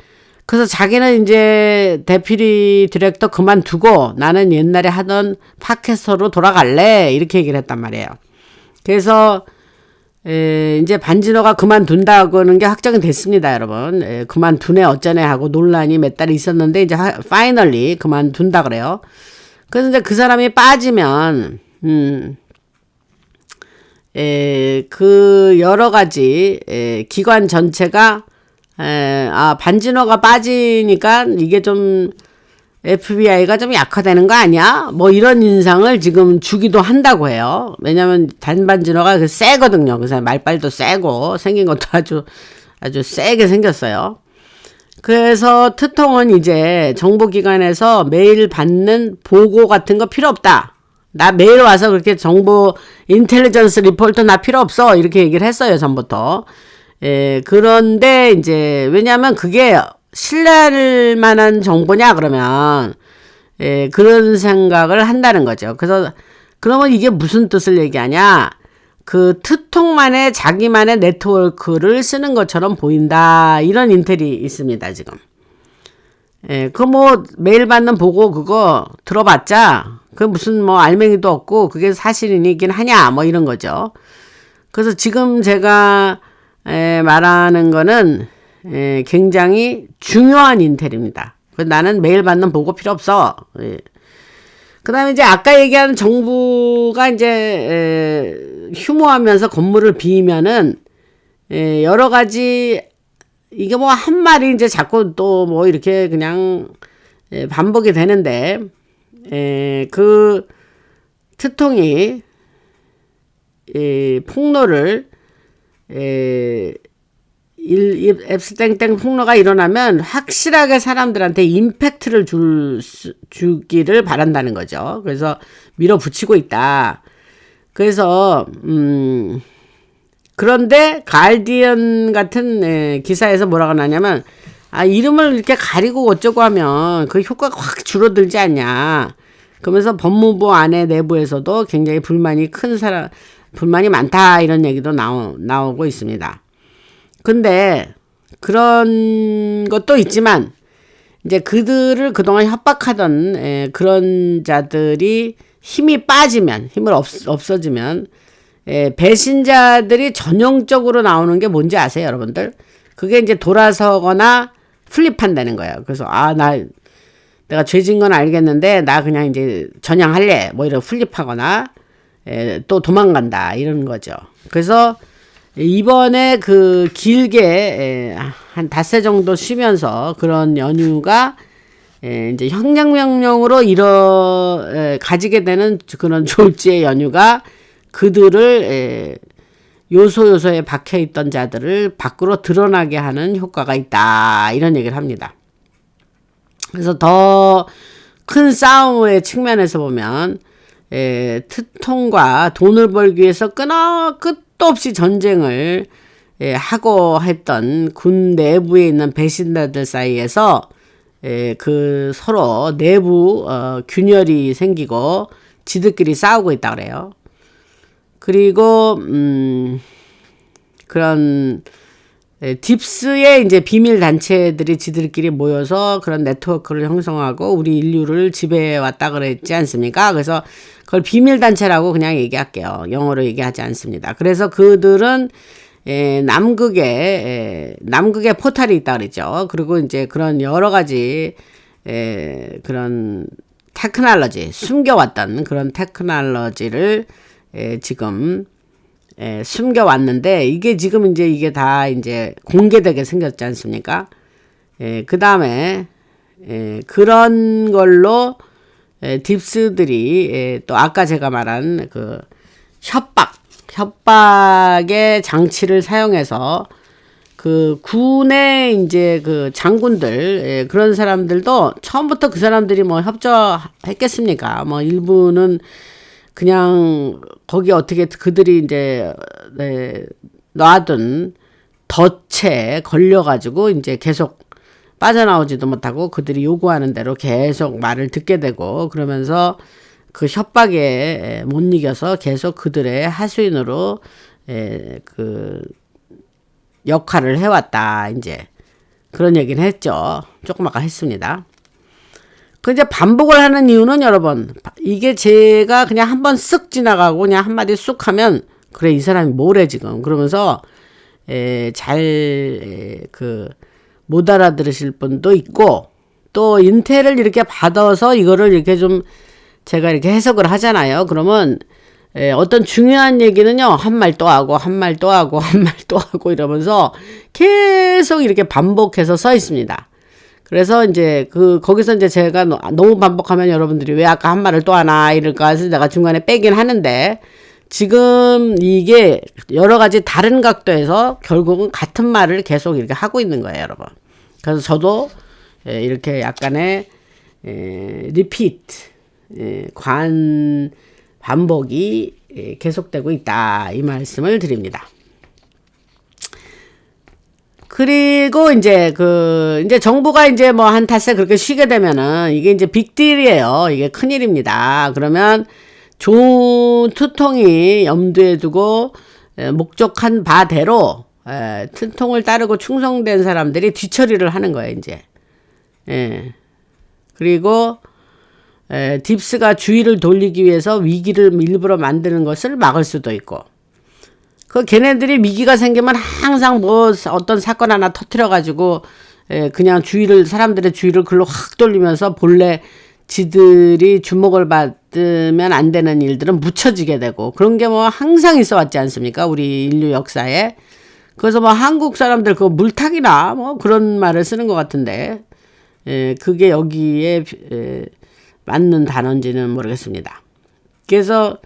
그래서 자기는 이제 데퓨티 디렉터 그만두고 나는 옛날에 하던 팟캐스터로 돌아갈래 이렇게 얘기를 했단 말이에요. 그래서 이제 반지노가 그만둔다고 하는 게 확정이 됐습니다, 여러분. 그만두네 어쩌네 하고 논란이 몇 달 있었는데 이제 파이널리 그만둔다 그래요. 그래서 이제 그 사람이 빠지면 그 여러 가지 기관 전체가 반지노가 빠지니까 이게 좀 FBI가 좀 약화되는 거 아니야? 뭐 이런 인상을 지금 주기도 한다고 해요. 왜냐면 반지노가 그 세거든요. 그 사람 말빨도 세고 생긴 것도 아주 세게 생겼어요. 그래서 트통은 이제 정보기관에서 매일 받는 보고 같은 거 필요 없다. 나 매일 와서 그렇게 정보 인텔리전스 리포트 나 필요 없어. 이렇게 얘기를 했어요, 전부터. 그런데 이제 왜냐하면 그게 신뢰할 만한 정보냐 그러면 그런 생각을 한다는 거죠. 그래서 그러면 이게 무슨 뜻을 얘기하냐? 그 트통만의 자기만의 네트워크를 쓰는 것처럼 보인다. 이런 인텔이 있습니다, 지금. 그 뭐 매일 받는 보고 그거 들어봤자 그 무슨 뭐 알맹이도 없고 그게 사실이긴 하냐 뭐 이런 거죠. 그래서 지금 제가 말하는 거는 굉장히 중요한 인텔입니다. 나는 매일 받는 보고 필요 없어. 그 다음에 이제 아까 얘기한 정부가 이제 휴무하면서 건물을 비우면은 여러 가지 이게 뭐 한 말이 이제 자꾸 또 뭐 이렇게 그냥 반복이 되는데 그 트통이 폭로를 앱스땡땡 폭로가 일어나면 확실하게 사람들한테 임팩트를 주기를 바란다는 거죠. 그래서 밀어붙이고 있다. 그래서 그런데 가디언 같은 기사에서 뭐라고 나냐면 이름을 이렇게 가리고 어쩌고 하면 그 효과가 확 줄어들지 않냐. 그러면서 법무부 안에 내부에서도 굉장히 불만이 많다 이런 얘기도 나오고 있습니다. 근데 그런 것도 있지만 이제 그들을 그동안 협박하던 그런 자들이 힘이 빠지면, 힘을 없어지면 배신자들이 전형적으로 나오는 게 뭔지 아세요, 여러분들? 그게 이제 돌아서거나 플립한다는 거예요. 그래서 내가 죄진 건 알겠는데 나 그냥 이제 전향할래 뭐 이런 플립하거나 또 도망간다 이런 거죠. 그래서 이번에 그 길게 한 닷새 정도 쉬면서 그런 연휴가 이제 형량명령으로 가지게 되는 그런 졸지의 연휴가 그들을 요소에 박혀있던 자들을 밖으로 드러나게 하는 효과가 있다 이런 얘기를 합니다. 그래서 더 큰 싸움의 측면에서 보면 트통과 돈을 벌기 위해서 끝도 없이 전쟁을 하고 했던 군 내부에 있는 배신자들 사이에서 그 서로 내부 균열이 생기고 지들끼리 싸우고 있다 그래요. 그리고 그런 딥스의 이제 비밀 단체들이 지들끼리 모여서 그런 네트워크를 형성하고 우리 인류를 지배해 왔다 그랬지 않습니까? 그래서 그걸 비밀 단체라고 그냥 얘기할게요. 영어로 얘기하지 않습니다. 그래서 그들은 남극에 포탈이 있다 그랬죠. 그리고 이제 그런 여러 가지 그런 테크놀로지, 숨겨왔던 그런 테크놀로지를 지금 숨겨왔는데, 이게 지금 이게 다 공개되게 생겼지 않습니까? 그 다음에, 그런 걸로, 딥스들이, 또 아까 제가 말한 그 협박의 장치를 사용해서 그 군의 그 장군들, 그런 사람들도 처음부터 그 사람들이 뭐 협조했겠습니까? 뭐 일부는 그냥 거기 어떻게 그들이 놔둔 덫에 걸려가지고 계속 빠져나오지도 못하고 그들이 요구하는 대로 계속 말을 듣게 되고, 그러면서 그 협박에 못 이겨서 계속 그들의 하수인으로 그 역할을 해왔다. 그런 얘기는 했죠. 조금 아까 했습니다. 그 반복을 하는 이유는 여러분, 이게 제가 그냥 한번 쓱 지나가고 그냥 한마디 쑥 하면, 그래, 이 사람이 뭐래 지금, 그러면서 못 알아들으실 분도 있고, 또 인텔을 이렇게 받아서 이거를 이렇게 좀 제가 이렇게 해석을 하잖아요. 그러면 어떤 중요한 얘기는요, 한 말 또 하고 한 말 또 하고 한 말 또 하고 이러면서 계속 이렇게 반복해서 써 있습니다. 그래서 거기서 제가 너무 반복하면 여러분들이 왜 아까 한 말을 또 하나 이럴까 해서 내가 중간에 빼긴 하는데, 지금 이게 여러 가지 다른 각도에서 결국은 같은 말을 계속 이렇게 하고 있는 거예요, 여러분. 그래서 저도 이렇게 약간의 리피트, 반복이 계속되고 있다, 이 말씀을 드립니다. 그리고 정부가 뭐 한 탓에 그렇게 쉬게 되면은 이게 빅딜이에요. 이게 큰일입니다. 그러면 좋은 투통이 염두에 두고 목적한 바대로 투통을 따르고 충성된 사람들이 뒤처리를 하는 거예요, 그리고 딥스가 주의를 돌리기 위해서 위기를 일부러 만드는 것을 막을 수도 있고, 걔네들이 위기가 생기면 항상 뭐 어떤 사건 하나 터트려가지고 그냥 사람들의 주의를 글로 확 돌리면서 본래 지들이 주목을 받으면 안 되는 일들은 묻혀지게 되고, 그런 게 뭐 항상 있어 왔지 않습니까? 우리 인류 역사에. 그래서 뭐 한국 사람들 그거 물타기나 뭐 그런 말을 쓰는 것 같은데, 그게 여기에 맞는 단어인지는 모르겠습니다. 그래서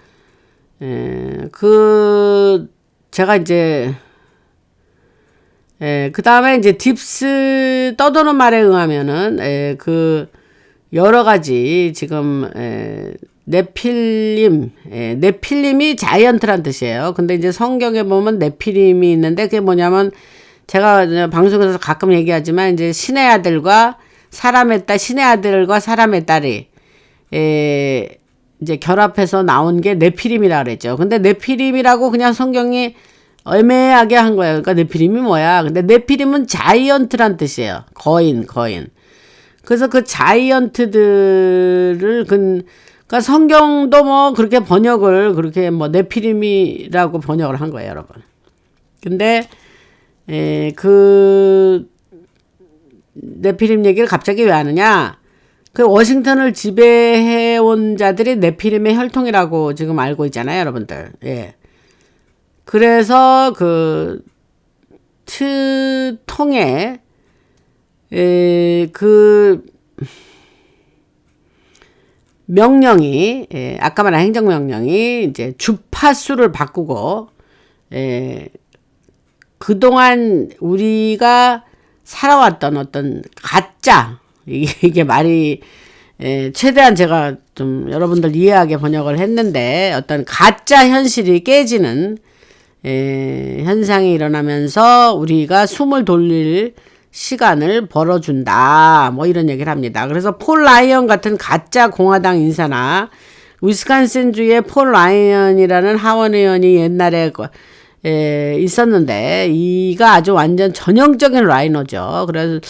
제가 그 다음에 딥스 떠도는 말에 의하면은 여러 가지 지금 네필림이 자이언트란 뜻이에요. 근데 성경에 보면 네필림이 있는데, 그게 뭐냐면, 제가 방송에서 가끔 얘기하지만 신의 아들과 사람의 딸이 결합해서 나온 게 네필림이라 그랬죠. 근데 네필림이라고 그냥 성경이 애매하게 한 거예요. 그러니까 네필림이 뭐야? 근데 네필림은 자이언트란 뜻이에요. 거인. 그래서 그 자이언트들을 그러니까 성경도 뭐 그렇게 번역을 그렇게 뭐 네필림이라고 번역을 한 거예요, 여러분. 근데 그 네필림 얘기를 갑자기 왜 하느냐? 그 워싱턴을 지배해온 자들이 네필림의 혈통이라고 지금 알고 있잖아요, 여러분들. 그래서 그 통에 그 명령이, 아까 말한 행정명령이 주파수를 바꾸고, 그동안 우리가 살아왔던 어떤 가짜, 이게 말이, 최대한 제가 좀 여러분들 이해하게 번역을 했는데, 어떤 가짜 현실이 깨지는, 현상이 일어나면서 우리가 숨을 돌릴 시간을 벌어준다, 뭐 이런 얘기를 합니다. 그래서 폴 라이언 같은 가짜 공화당 인사나, 위스콘신주의 폴 라이언이라는 하원 의원이 옛날에 있었는데 이가 아주 완전 전형적인 라이너죠. 그래서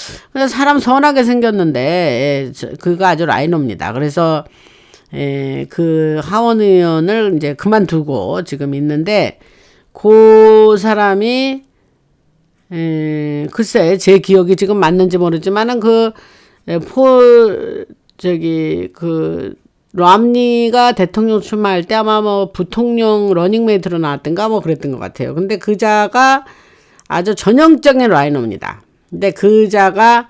사람 선하게 생겼는데 그가 아주 라이너입니다. 그래서 그 하원 의원을 이제 그만두고 지금 있는데 그 사람이 글쎄 제 기억이 지금 맞는지 모르지만은 럼니가 대통령 출마할 때 아마 뭐 부통령 러닝메이트로 나왔던가 뭐 그랬던 것 같아요. 근데 그자가 아주 전형적인 라이너입니다. 근데 그자가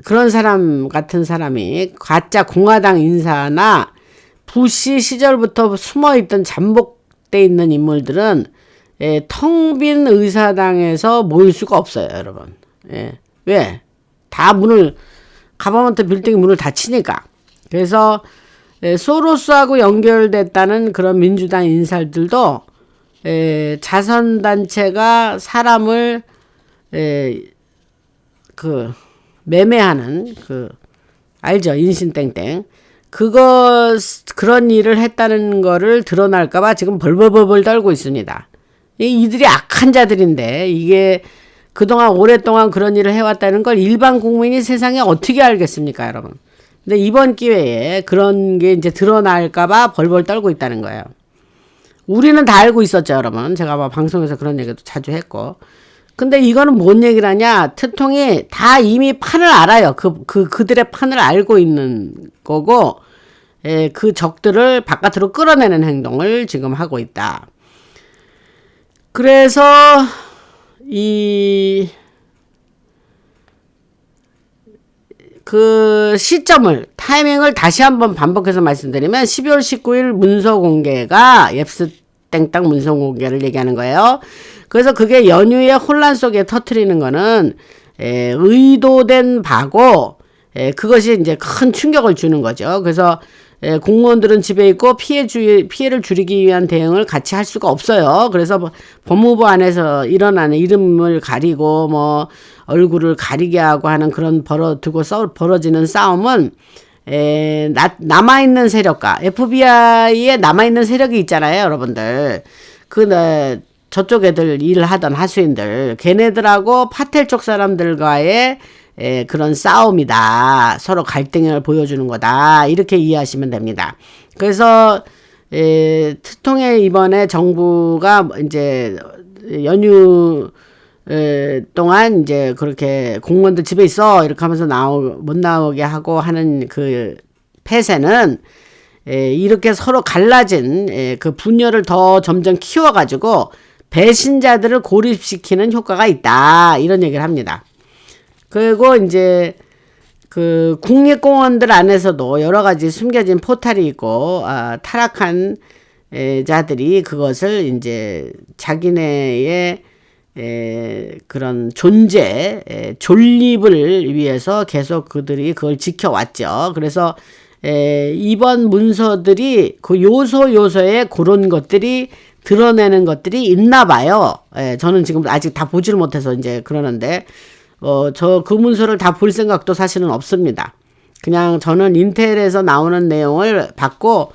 그런 사람 같은 사람이 가짜 공화당 인사나 부시 시절부터 숨어있던 잠복돼 있는 인물들은 텅 빈 의사당에서 모일 수가 없어요, 여러분. 왜? 다 가버먼트 빌딩 문을 닫히니까. 그래서 소로스하고 연결됐다는 그런 민주당 인사들도 자선단체가 사람을 매매하는 알죠? 인신땡땡. 그런 일을 했다는 거를 드러날까봐 지금 벌벌벌 떨고 있습니다. 이들이 악한 자들인데 이게 그동안 오랫동안 그런 일을 해왔다는 걸 일반 국민이 세상에 어떻게 알겠습니까, 여러분? 근데 이번 기회에 그런 게 이제 드러날까봐 벌벌 떨고 있다는 거예요. 우리는 다 알고 있었죠, 여러분. 제가 막 방송에서 그런 얘기도 자주 했고. 근데 이거는 뭔 얘기라냐? 트통이 다 이미 판을 알아요. 그들의 판을 알고 있는 거고, 그 적들을 바깥으로 끌어내는 행동을 지금 하고 있다. 그래서, 타이밍을 다시 한번 반복해서 말씀드리면 12월 19일 문서 공개가 옙스땡땅 문서 공개를 얘기하는 거예요. 그래서 그게 연휴의 혼란 속에 터트리는 거는 의도된 바고 그것이 이제 큰 충격을 주는 거죠. 그래서 공무원들은 집에 있고 피해를 줄이기 위한 대응을 같이 할 수가 없어요. 그래서 법무부 안에서 일어나는 이름을 가리고 뭐 얼굴을 가리게 하고 하는 그런 벌어지는 싸움은 남아있는 세력과 FBI에 남아있는 세력이 있잖아요, 여러분들. 저쪽 애들 일을 하던 하수인들, 걔네들하고 파텔 쪽 사람들과의 그런 싸움이다. 서로 갈등을 보여주는 거다. 이렇게 이해하시면 됩니다. 그래서 트통의 이번에 정부가 이제 연휴 동안 이제 그렇게 공무원들 집에 있어 이렇게 하면서 못 나오게 하고 하는 그 폐쇄는 이렇게 서로 갈라진 그 분열을 더 점점 키워가지고 배신자들을 고립시키는 효과가 있다. 이런 얘기를 합니다. 그리고 이제 그 국립공원들 안에서도 여러 가지 숨겨진 포탈이 있고 타락한 자들이 그것을 이제 자기네의 그런 존립을 위해서 계속 그들이 그걸 지켜왔죠. 그래서 이번 문서들이 그 요소에 그런 것들이 드러내는 것들이 있나 봐요. 저는 지금 아직 다 보지를 못해서 이제 그러는데 저 그 문서를 다 볼 생각도 사실은 없습니다. 그냥 저는 인텔에서 나오는 내용을 받고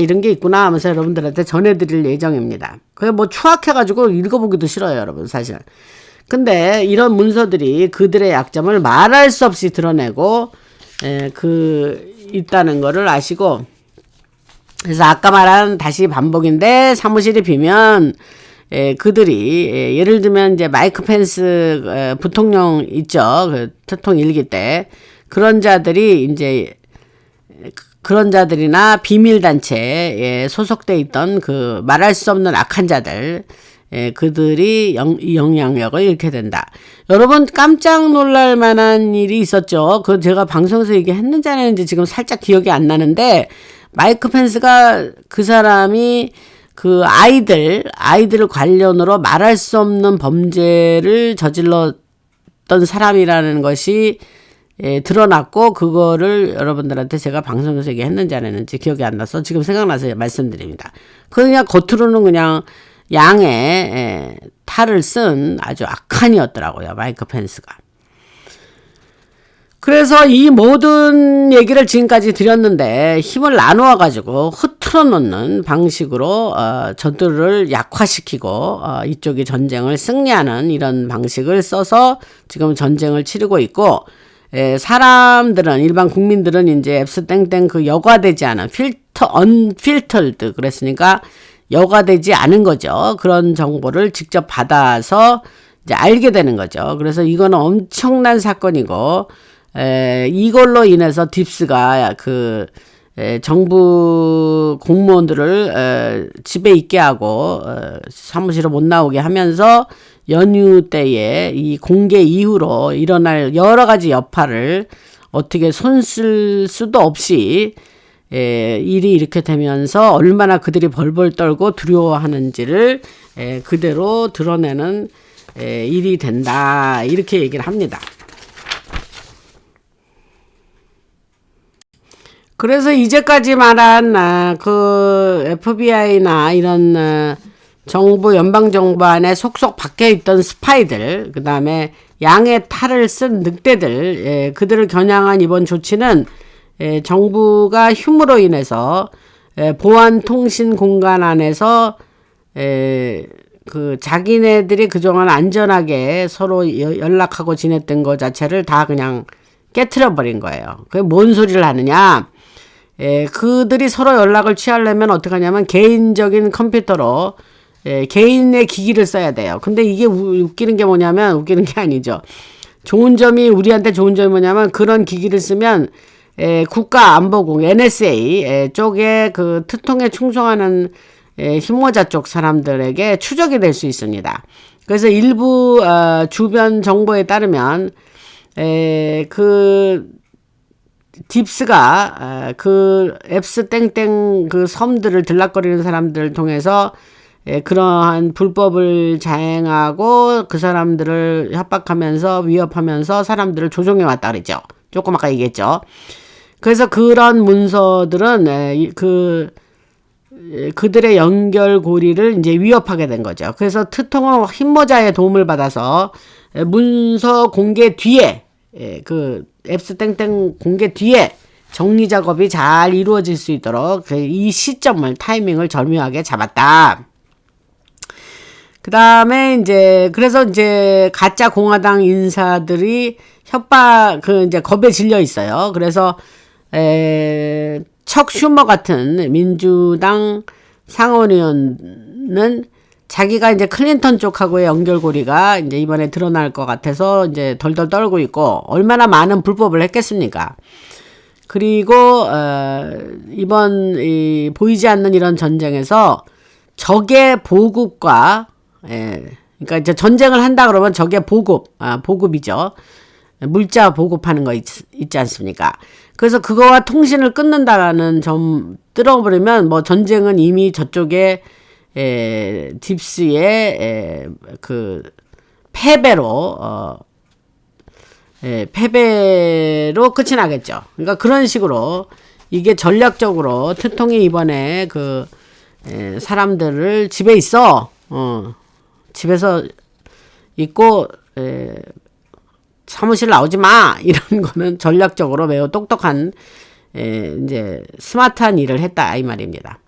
이런 게 있구나 하면서 여러분들한테 전해드릴 예정입니다. 그게 뭐 추악해가지고 읽어보기도 싫어요, 여러분, 사실. 근데 이런 문서들이 그들의 약점을 말할 수 없이 드러내고 있다는 거를 아시고, 그래서 아까 말한 다시 반복인데 사무실이 비면 그들이 예를 들면 이제 마이크 펜스 부통령 있죠. 그 트통 일기 때 그런 자들이나 비밀단체에 소속돼 있던 그 말할 수 없는 악한 자들, 그들이 영향력을 잃게 된다. 여러분 깜짝 놀랄 만한 일이 있었죠. 그 제가 방송에서 얘기했는지 안 했는지 지금 살짝 기억이 안 나는데, 마이크 펜스가 그 사람이 그 아이들 관련으로 말할 수 없는 범죄를 저질렀던 사람이라는 것이 드러났고, 그거를 여러분들한테 제가 방송에서 얘기했는지 안 했는지 기억이 안 나서 지금 생각나서 말씀드립니다. 그냥 겉으로는 그냥 양의 탈을 쓴 아주 악한이었더라고요, 마이크 펜스가. 그래서 이 모든 얘기를 지금까지 드렸는데 힘을 나누어 가지고 틀어놓는 방식으로 저들을 약화시키고 이쪽이 전쟁을 승리하는 이런 방식을 써서 지금 전쟁을 치르고 있고, 사람들은, 일반 국민들은 이제 앱스 땡땡 그 여과되지 않은 언필터드, 그랬으니까 여과되지 않은 거죠. 그런 정보를 직접 받아서 이제 알게 되는 거죠. 그래서 이거는 엄청난 사건이고, 이걸로 인해서 딥스가 정부 공무원들을 집에 있게 하고 사무실에 못 나오게 하면서 연휴 때에 이 공개 이후로 일어날 여러 가지 여파를 어떻게 손쓸 수도 없이 일이 이렇게 되면서 얼마나 그들이 벌벌 떨고 두려워하는지를 그대로 드러내는 일이 된다, 이렇게 얘기를 합니다. 그래서 이제까지 말한 그 FBI나 이런 정부, 연방정부 안에 속속 박혀 있던 스파이들, 그 다음에 양의 탈을 쓴 늑대들, 그들을 겨냥한 이번 조치는 정부가 흉으로 인해서 보안 통신 공간 안에서 그 자기네들이 그동안 안전하게 서로 연락하고 지냈던 것 자체를 다 그냥 깨트려 버린 거예요. 그게 뭔 소리를 하느냐? 그들이 서로 연락을 취하려면 어떻게 하냐면 개인적인 컴퓨터로 개인의 기기를 써야 돼요. 근데 이게 웃기는 게 뭐냐면, 웃기는 게 아니죠. 우리한테 좋은 점이 뭐냐면, 그런 기기를 쓰면 국가안보국 NSA 쪽에 그 특통에 충성하는 흰모자 쪽 사람들에게 추적이 될 수 있습니다. 그래서 일부 주변 정보에 따르면 그 딥스가 그 앱스 땡땡 그 섬들을 들락거리는 사람들을 통해서 그러한 불법을 자행하고 그 사람들을 협박하면서 위협하면서 사람들을 조종해 왔다 그랬죠. 조금 아까 얘기했죠. 그래서 그런 문서들은 그들의 연결고리를 이제 위협하게 된 거죠. 그래서 트통은 흰모자의 도움을 받아서 문서 공개 뒤에 그 앱스 땡땡 공개 뒤에 정리 작업이 잘 이루어질 수 있도록 이 시점을, 타이밍을 절묘하게 잡았다. 그 다음에 그래서 가짜 공화당 인사들이 이제 겁에 질려 있어요. 그래서 척 슈머 같은 민주당 상원의원은 자기가 이제 클린턴 쪽하고의 연결고리가 이제 이번에 드러날 것 같아서 이제 덜덜 떨고 있고, 얼마나 많은 불법을 했겠습니까? 그리고 이번 보이지 않는 이런 전쟁에서 적의 보급과 그러니까 이제 전쟁을 한다 그러면 적의 보급이죠. 물자 보급하는 거 있지 않습니까? 그래서 그거와 통신을 끊는다라는 점 뚫어버리면 뭐 전쟁은 이미 저쪽에 딥스의 그 패배로 끝이 나겠죠. 그러니까 그런 식으로 이게 전략적으로 트통이 이번에 사람들을 집에 집에서 있고 사무실 나오지 마, 이런 거는 전략적으로 매우 똑똑한 이제 스마트한 일을 했다, 이 말입니다.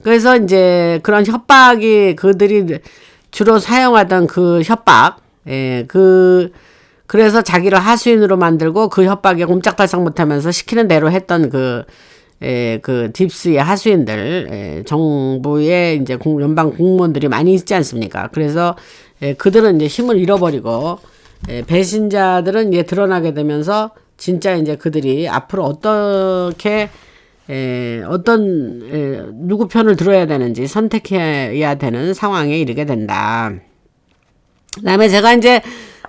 그래서 이제 그런 협박이, 그들이 주로 사용하던 그 협박, 그래서 자기를 하수인으로 만들고 그 협박에 꼼짝달싹 못하면서 시키는 대로 했던 그 딥스의 하수인들, 정부의 이제 연방 공무원들이 많이 있지 않습니까? 그래서 그들은 이제 힘을 잃어버리고, 배신자들은 이제 드러나게 되면서 진짜 이제 그들이 앞으로 어떻게 누구 편을 들어야 되는지 선택해야 되는 상황에 이르게 된다. 그다음에 제가 이제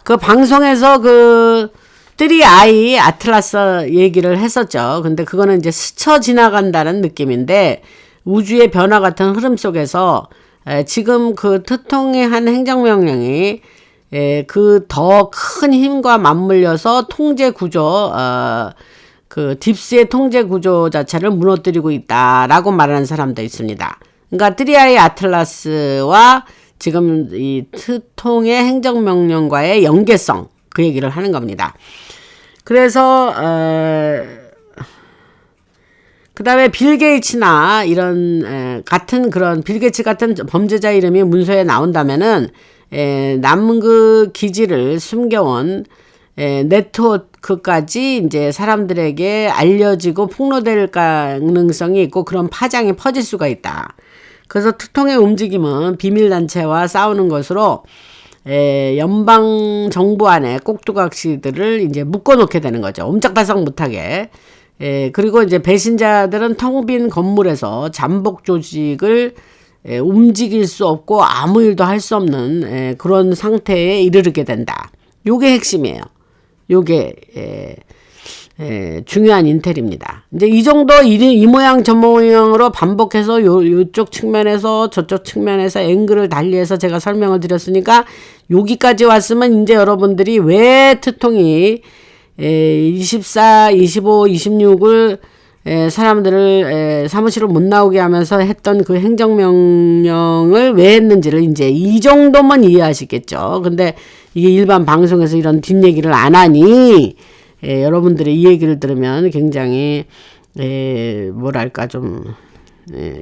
그 방송에서 그 3i 아틀라스 얘기를 했었죠. 근데 그거는 이제 스쳐 지나간다는 느낌인데, 우주의 변화 같은 흐름 속에서 지금 그 트통의 한 행정명령이 그 더 큰 힘과 맞물려서 통제 구조, 그 딥스의 통제 구조 자체를 무너뜨리고 있다라고 말하는 사람도 있습니다. 그러니까 3i 아틀라스와 지금 이 트통의 행정명령과의 연계성, 그 얘기를 하는 겁니다. 그래서 그다음에 빌 게이츠나 이런 같은 그런 빌 게이츠 같은 범죄자 이름이 문서에 나온다면은 남극 기지를 숨겨온 네트워크까지 이제 사람들에게 알려지고 폭로될 가능성이 있고 그런 파장이 퍼질 수가 있다. 그래서 특통의 움직임은 비밀단체와 싸우는 것으로 연방 정부 안에 꼭두각시들을 이제 묶어놓게 되는 거죠. 옴짝달싹 못하게. 그리고 이제 배신자들은 텅 빈 건물에서 잠복 조직을 움직일 수 없고 아무 일도 할 수 없는 그런 상태에 이르게 된다. 요게 핵심이에요. 요게 중요한 인텔입니다. 이제 이 정도 이 모양 저 모양으로 반복해서 요쪽 측면에서 저쪽 측면에서 앵글을 달리해서 제가 설명을 드렸으니까 여기까지 왔으면 이제 여러분들이 왜 트통이 24, 25, 26을 사람들을 사무실을 못 나오게 하면서 했던 그 행정명령을 왜 했는지를 이제 이 정도만 이해하시겠죠. 근데 이게 일반 방송에서 이런 뒷얘기를 안 하니 여러분들의 이 얘기를 들으면 굉장히 뭐랄까 좀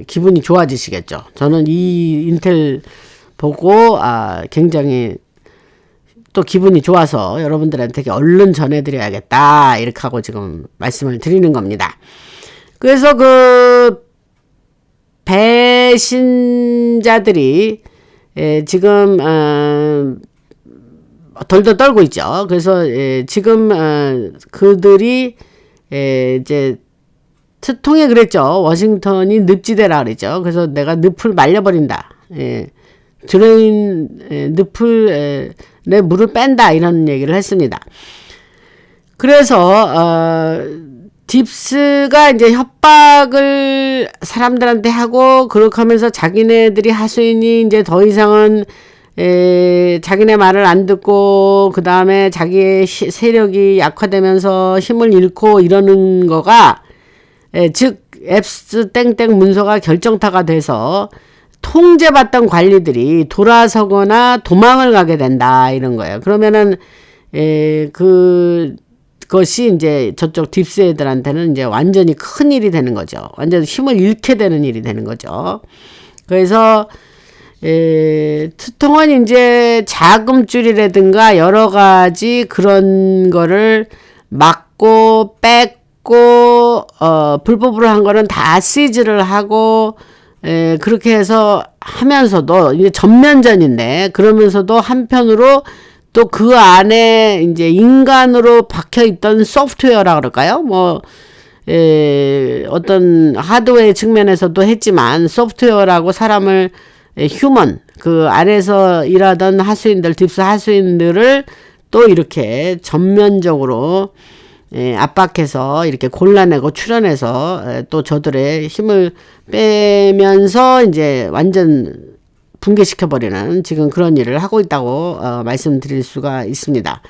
기분이 좋아지시겠죠. 저는 이 인텔 보고 굉장히 또 기분이 좋아서 여러분들한테 얼른 전해드려야겠다 이렇게 하고 지금 말씀을 드리는 겁니다. 그래서 그 배신자들이 지금 덜덜 떨고 있죠. 그래서 지금 그들이 이제 트통에 그랬죠. 워싱턴이 늪지대라 그랬죠. 그래서 내가 늪을 말려버린다. 드레인 늪을 내 물을 뺀다 이런 얘기를 했습니다. 그래서 딥스가 이제 협박을 사람들한테 하고 그렇게 하면서 자기네들이 하수인이 이제 더 이상은 자기네 말을 안 듣고 그 다음에 자기의 세력이 약화되면서 힘을 잃고 이러는 거가 즉 앱스 땡땡 문서가 결정타가 돼서 통제받던 관리들이 돌아서거나 도망을 가게 된다 이런 거예요. 그러면은 그것이 이제 저쪽 딥스 애들한테는 이제 완전히 큰 일이 되는 거죠. 완전 힘을 잃게 되는 일이 되는 거죠. 그래서 트통은 이제 자금줄이라든가 여러 가지 그런 거를 막고 뺏고 불법으로 한 거는 다 시즈를 하고 그렇게 해서 하면서도 이게 전면전인데 그러면서도 한편으로 또 그 안에 이제 인간으로 박혀 있던 소프트웨어라 그럴까요? 뭐 어떤 하드웨어 측면에서도 했지만 소프트웨어라고 사람을 휴먼 그 안에서 일하던 하수인들 딥스 하수인들을 또 이렇게 전면적으로 압박해서 이렇게 골라내고 출연해서 또 저들의 힘을 빼면서 이제 완전 붕괴시켜버리는 지금 그런 일을 하고 있다고 말씀드릴 수가 있습니다.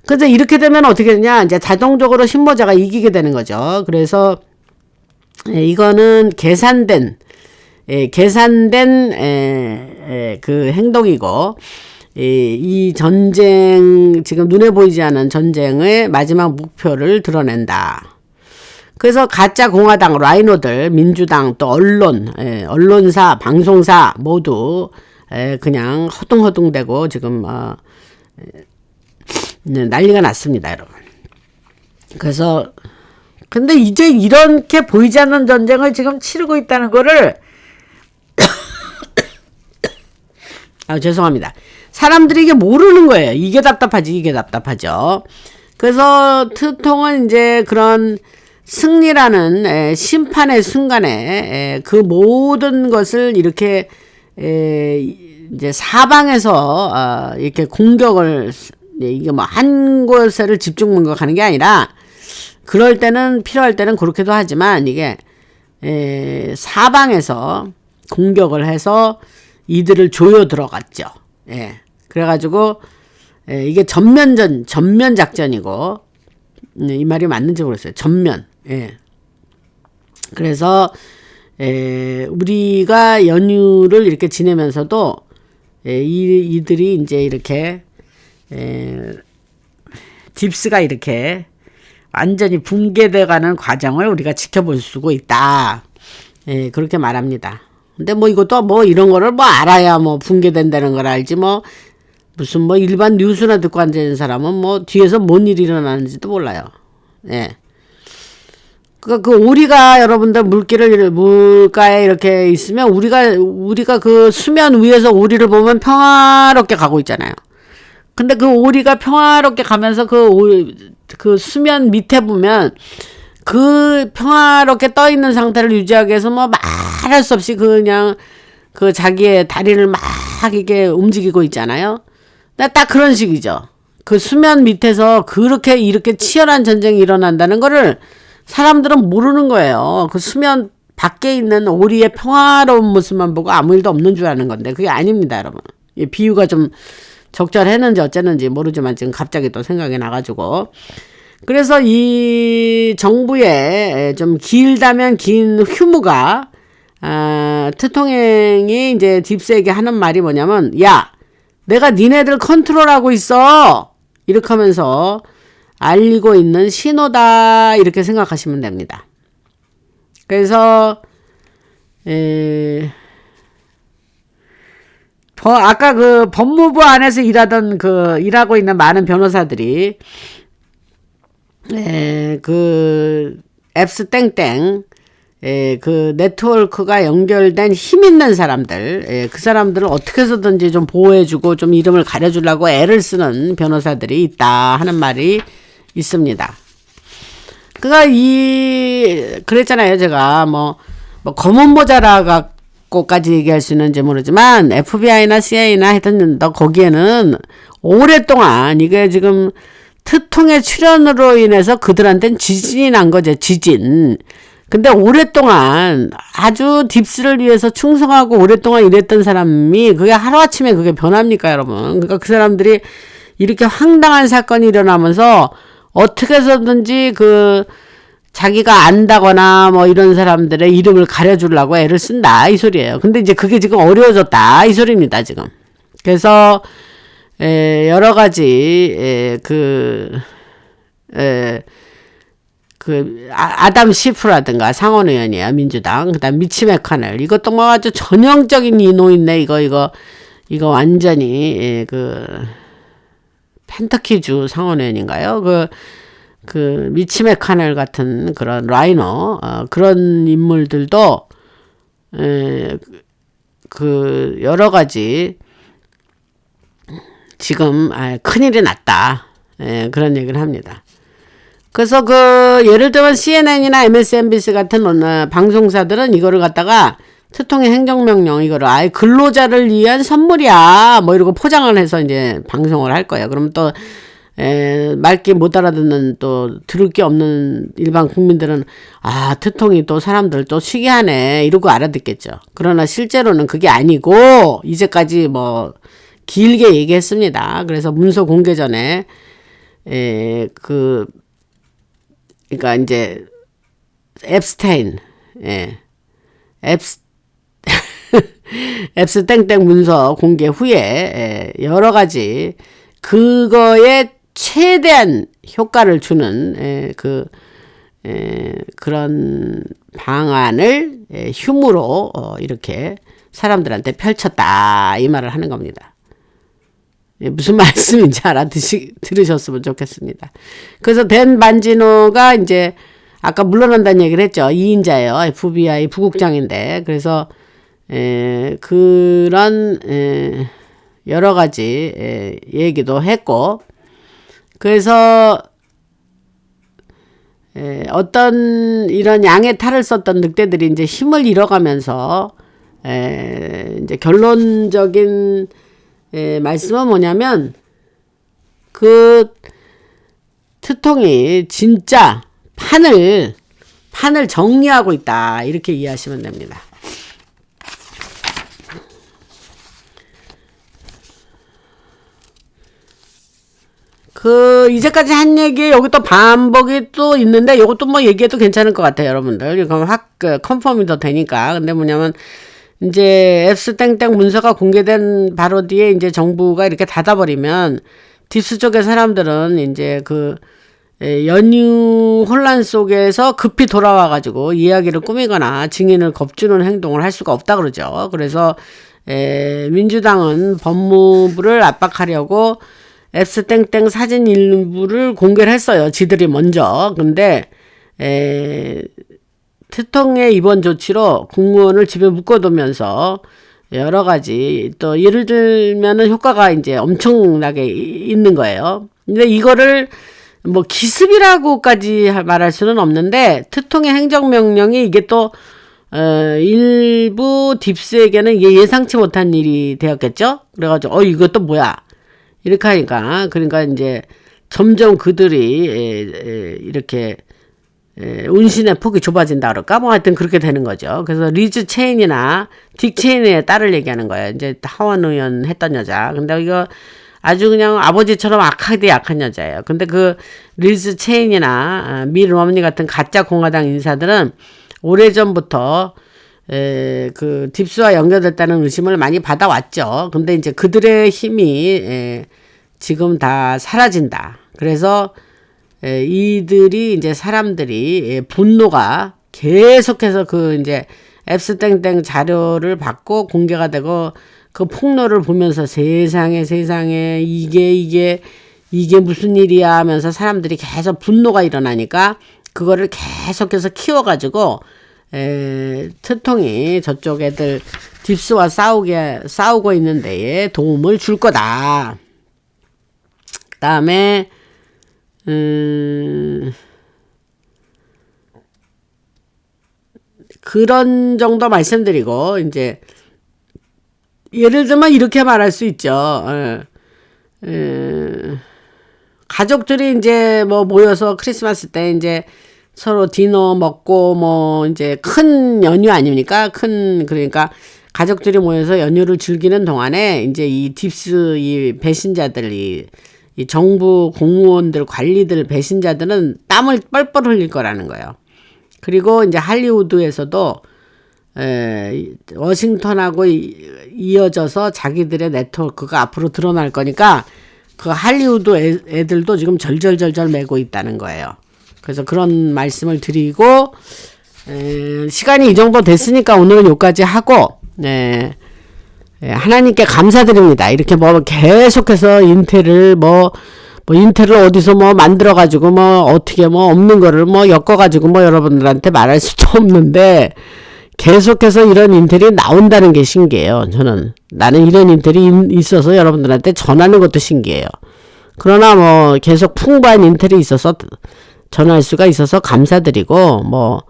그래서 이렇게 되면 어떻게 되냐 이제 자동적으로 신모자가 이기게 되는 거죠. 그래서 이거는 계산된 그 행동이고 이 전쟁 지금 눈에 보이지 않은 전쟁의 마지막 목표를 드러낸다. 그래서 가짜 공화당 라이노들 민주당 또 언론사 방송사 모두 그냥 허둥허둥대고 지금 난리가 났습니다 여러분. 그래서 근데 이제 이렇게 보이지 않는 전쟁을 지금 치르고 있다는 거를 죄송합니다. 사람들이 이게 모르는 거예요. 이게 답답하죠. 그래서 트통은 이제 그런 승리라는 심판의 순간에 그 모든 것을 이렇게 이제 사방에서 이렇게 공격을 이게 뭐 한 곳을 집중 공격하는 게 아니라 그럴 때는 필요할 때는 그렇게도 하지만 이게 사방에서 공격을 해서 이들을 조여 들어갔죠. 그래가지고 이게 전면 작전이고 이 말이 맞는지 모르겠어요. 전면. 그래서 우리가 연휴를 이렇게 지내면서도 이들이 이제 이렇게 딥스가 이렇게 완전히 붕괴돼가는 과정을 우리가 지켜볼 수가 있다. 예, 그렇게 말합니다. 근데 뭐 이것도 뭐 이런 거를 뭐 알아야 뭐 붕괴된다는 걸 알지 뭐 무슨 뭐 일반 뉴스나 듣고 앉아있는 사람은 뭐 뒤에서 뭔 일이 일어나는지도 몰라요. 예. 그 오리가 여러분들 물가에 이렇게 있으면 우리가 그 수면 위에서 오리를 보면 평화롭게 가고 있잖아요. 근데 그 오리가 평화롭게 가면서 그 수면 밑에 보면 그 평화롭게 떠 있는 상태를 유지하기 위해서 뭐 말할 수 없이 그냥 그 자기의 다리를 막 이게 움직이고 있잖아요. 딱 그런 식이죠. 그 수면 밑에서 그렇게 이렇게 치열한 전쟁이 일어난다는 거를 사람들은 모르는 거예요. 그 수면 밖에 있는 오리의 평화로운 모습만 보고 아무 일도 없는 줄 아는 건데 그게 아닙니다, 여러분. 이 비유가 좀 적절했는지 어쨌는지 모르지만 지금 갑자기 또 생각이 나가지고. 그래서 이 정부의 좀 길다면 긴 휴무가 트통행이 이제 딥스에게 하는 말이 뭐냐면, 야, 내가 니네들 컨트롤하고 있어, 이렇게 하면서 알리고 있는 신호다, 이렇게 생각하시면 됩니다. 그래서 아까 그 법무부 안에서 일하고 있는 많은 변호사들이 그 앱스 땡땡 그 네트워크가 연결된 힘 있는 사람들, 그 사람들을 어떻게 해서든지 좀 보호해주고 좀 이름을 가려주려고 애를 쓰는 변호사들이 있다 하는 말이 있습니다. 그랬잖아요. 제가 뭐 검은 모자라 갖고까지 얘기할 수 있는지 모르지만 FBI나 CIA나 하여튼 거기에는 오랫동안 이게 지금 트통의 출현으로 인해서 그들한테는 지진이 난 거죠. 지진. 근데 오랫동안 아주 딥스를 위해서 충성하고 오랫동안 일했던 사람이 그게 하루아침에 그게 변합니까, 여러분? 그러니까 그 사람들이 이렇게 황당한 사건이 일어나면서 어떻게 해서든지 자기가 안다거나 뭐 이런 사람들의 이름을 가려주려고 애를 쓴다, 이 소리예요. 근데 이제 그게 지금 어려워졌다, 이 소리입니다, 지금. 그래서 여러 가지 아담 시프라든가 상원 의원이에요, 민주당. 그다음 미치 메카넬, 이것도 뭐 아주 전형적인 이노인네. 이거 완전히 펜터키주 상원 의원인가요? 그 미치 메카넬 같은 그런 라이너, 그런 인물들도 여러 가지 지금 큰일이 났다, 그런 얘기를 합니다. 그래서 예를 들면 CNN이나 MSNBC 같은 방송사들은 이거를 갖다가 트통의 행정명령, 이거를 아예 근로자를 위한 선물이야, 뭐 이러고 포장을 해서 이제 방송을 할 거예요. 그럼 또 맑게 못 알아듣는, 또 들을 게 없는 일반 국민들은 트통이 또 사람들 또 쉬게 하네, 이러고 알아듣겠죠. 그러나 실제로는 그게 아니고 이제까지 뭐 길게 얘기했습니다. 그래서 문서 공개 전에 그러니까 이제 앱스테인, 앱스 땡땡 문서 공개 후에 여러 가지 그거에 최대한 효과를 주는 그런 방안을 휴무로 이렇게 사람들한테 펼쳤다, 이 말을 하는 겁니다. 무슨 말씀인지 들으셨으면 좋겠습니다. 그래서 댄 반지노가 이제 아까 물러난다는 얘기를 했죠. 2인자예요. FBI 부국장인데. 그래서 그런 여러 가지 얘기도 했고, 그래서 어떤 이런 양의 탈을 썼던 늑대들이 이제 힘을 잃어가면서 이제 결론적인 말씀은 뭐냐면, 트통이 진짜 판을 정리하고 있다, 이렇게 이해하시면 됩니다. 이제까지 한 얘기에 여기 또 반복이 또 있는데, 요것도 뭐 얘기해도 괜찮을 것 같아요, 여러분들. 그럼 컨펌이 더 되니까. 근데 뭐냐면, 이제 앱스 땡땡 문서가 공개된 바로 뒤에 이제 정부가 이렇게 닫아버리면 딥스 쪽의 사람들은 이제 연유 혼란 속에서 급히 돌아와가지고 이야기를 꾸미거나 증인을 겁주는 행동을 할 수가 없다 그러죠. 그래서 민주당은 법무부를 압박하려고 앱스땡땡 사진 일부를 공개를 했어요. 지들이 먼저. 근데 특통의 이번 조치로 공무원을 집에 묶어두면서 여러 가지 또 예를 들면은 효과가 이제 엄청나게 있는 거예요. 근데 이거를 뭐 기습이라고까지 말할 수는 없는데 특통의 행정명령이 이게 또 일부 딥스에게는 이게 예상치 못한 일이 되었겠죠. 그래가지고 이것도 뭐야 이렇게 하니까 그러니까 이제 점점 그들이 이렇게 운신의 폭이 좁아진다 그럴까? 뭐 하여튼 그렇게 되는 거죠. 그래서 리즈 체인이나 딕 체인의 딸을 얘기하는 거예요. 이제 하원 의원 했던 여자. 근데 이거 아주 그냥 아버지처럼 악하게 약한 여자예요. 근데 그 리즈 체인이나 미 럼니 같은 가짜 공화당 인사들은 오래전부터 그 딥스와 연결됐다는 의심을 많이 받아왔죠. 근데 이제 그들의 힘이 지금 다 사라진다. 그래서 이들이 이제 사람들이 분노가 계속해서 그 이제 앱스땡땡 자료를 받고 공개가 되고 그 폭로를 보면서 세상에 이게 무슨 일이야 하면서 사람들이 계속 분노가 일어나니까 그거를 계속해서 키워가지고 특통이 저쪽 애들 딥스와 싸우고 있는 데에 도움을 줄 거다. 그다음에 그런 정도 말씀드리고 이제 예를 들면 이렇게 말할 수 있죠. 가족들이 이제 뭐 모여서 크리스마스 때 이제 서로 디너 먹고 뭐 이제 큰 연휴 아닙니까? 그러니까 가족들이 모여서 연휴를 즐기는 동안에 이제 이 딥스 이 배신자들이 이 정부 공무원들 관리들 배신자들은 땀을 뻘뻘 흘릴 거라는 거예요. 그리고 이제 할리우드에서도 워싱턴하고 이어져서 자기들의 네트워크가 앞으로 드러날 거니까 그 할리우드 애들도 지금 절절절절 매고 있다는 거예요. 그래서 그런 말씀을 드리고 시간이 이 정도 됐으니까 오늘은 여기까지 하고 하나님께 감사드립니다. 이렇게 뭐 계속해서 인텔을 인텔을 어디서 뭐 만들어가지고 뭐 어떻게 뭐 없는 거를 뭐 엮어가지고 뭐 여러분들한테 말할 수도 없는데 계속해서 이런 인텔이 나온다는 게 신기해요. 나는 이런 인텔이 있어서 여러분들한테 전하는 것도 신기해요. 그러나 뭐 계속 풍부한 인텔이 있어서 전할 수가 있어서 감사드리고 뭐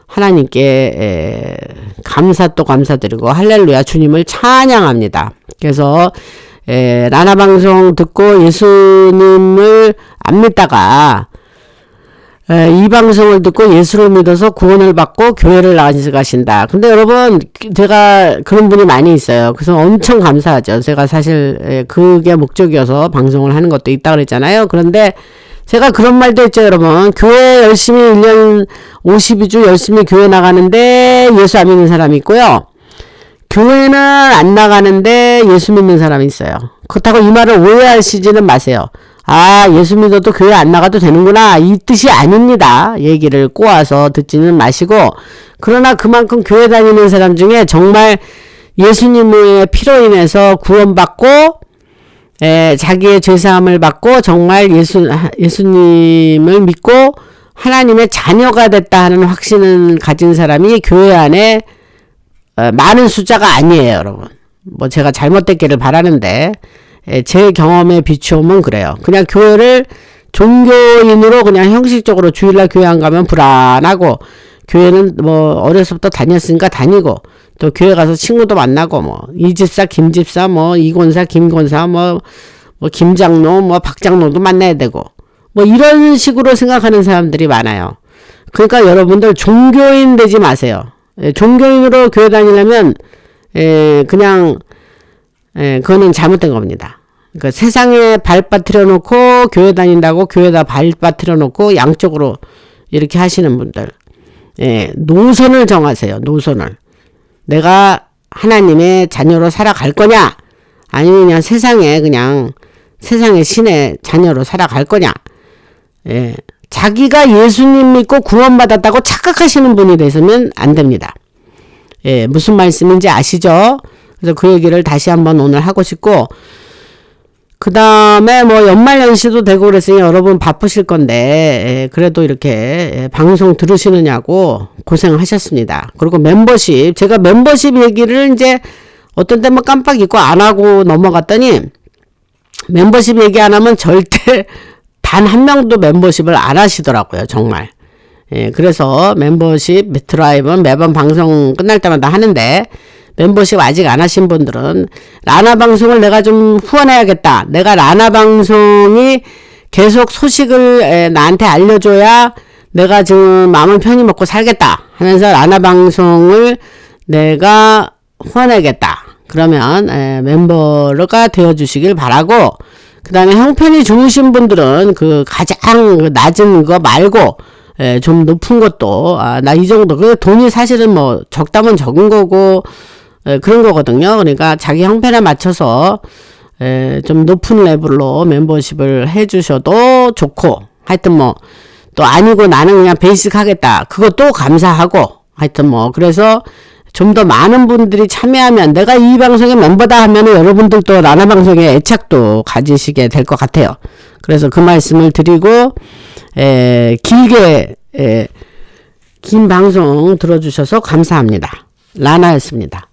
하나님께 감사 또 감사드리고 할렐루야 주님을 찬양합니다. 그래서 라나 방송 듣고 예수님을 안 믿다가 이 방송을 듣고 예수를 믿어서 구원을 받고 교회를 나가신다. 근데 여러분 제가 그런 분이 많이 있어요. 그래서 엄청 감사하죠. 제가 사실 그게 목적이어서 방송을 하는 것도 있다 그랬잖아요. 그런데 제가 그런 말도 했죠, 여러분. 교회 열심히 1년 52주 열심히 교회 나가는데 예수 안 믿는 사람이 있고요. 교회는 안 나가는데 예수 믿는 사람이 있어요. 그렇다고 이 말을 오해하시지는 마세요. 예수 믿어도 교회 안 나가도 되는구나. 이 뜻이 아닙니다. 얘기를 꼬아서 듣지는 마시고. 그러나 그만큼 교회 다니는 사람 중에 정말 예수님의 피로 인해서 구원받고 자기의 죄사함을 받고 정말 예수님을 믿고 하나님의 자녀가 됐다 하는 확신을 가진 사람이 교회 안에 많은 숫자가 아니에요, 여러분. 뭐 제가 잘못됐기를 바라는데 제 경험에 비추면 그래요. 그냥 교회를 종교인으로 그냥 형식적으로 주일날 교회 안 가면 불안하고 교회는 뭐 어려서부터 다녔으니까 다니고 또 교회 가서 친구도 만나고 뭐 이집사 김집사 뭐 이권사 김권사 뭐 김장로 뭐 박장로도 만나야 되고 뭐 이런 식으로 생각하는 사람들이 많아요. 그러니까 여러분들 종교인 되지 마세요. 종교인으로 교회 다니려면 그냥 그거는 잘못된 겁니다. 그러니까 세상에 발빠뜨려 놓고 교회 다닌다고 교회에다 발빠뜨려 놓고 양쪽으로 이렇게 하시는 분들 노선을 정하세요. 노선을. 내가 하나님의 자녀로 살아갈 거냐 아니면 그냥 세상의 신의 자녀로 살아갈 거냐. 자기가 예수님 믿고 구원받았다고 착각하시는 분이 되시면 안 됩니다. 예, 무슨 말씀인지 아시죠? 그래서 그 얘기를 다시 한번 오늘 하고 싶고, 그 다음에 뭐 연말연시도 되고 그랬으니 여러분 바쁘실 건데, 그래도 이렇게 방송 들으시느냐고 고생하셨습니다. 그리고 멤버십, 제가 멤버십 얘기를 이제 어떤 때 뭐 깜빡 잊고 안 하고 넘어갔더니, 멤버십 얘기 안 하면 절대 단 한 명도 멤버십을 안 하시더라고요, 정말. 예, 그래서 멤버십 드라이브는 매번 방송 끝날 때마다 하는데, 멤버십 아직 안 하신 분들은 라나 방송을 내가 좀 후원해야겠다. 내가 라나 방송이 계속 소식을 나한테 알려줘야 내가 지금 마음을 편히 먹고 살겠다 하면서 라나 방송을 내가 후원해야겠다. 그러면 멤버가 되어주시길 바라고, 그 다음에 형편이 좋으신 분들은 그 가장 낮은 거 말고 좀 높은 것도 나 이 정도, 그 돈이 사실은 뭐 적다면 적은 거고 그런 거거든요. 그러니까 자기 형편에 맞춰서 좀 높은 레벨로 멤버십을 해주셔도 좋고, 하여튼 뭐 또 아니고 나는 그냥 베이직 하겠다, 그것도 감사하고, 하여튼 뭐 그래서 좀 더 많은 분들이 참여하면, 내가 이 방송의 멤버다 하면은 여러분들도 라나 방송에 애착도 가지시게 될 것 같아요. 그래서 그 말씀을 드리고, 길게 긴 방송 들어주셔서 감사합니다. 라나였습니다.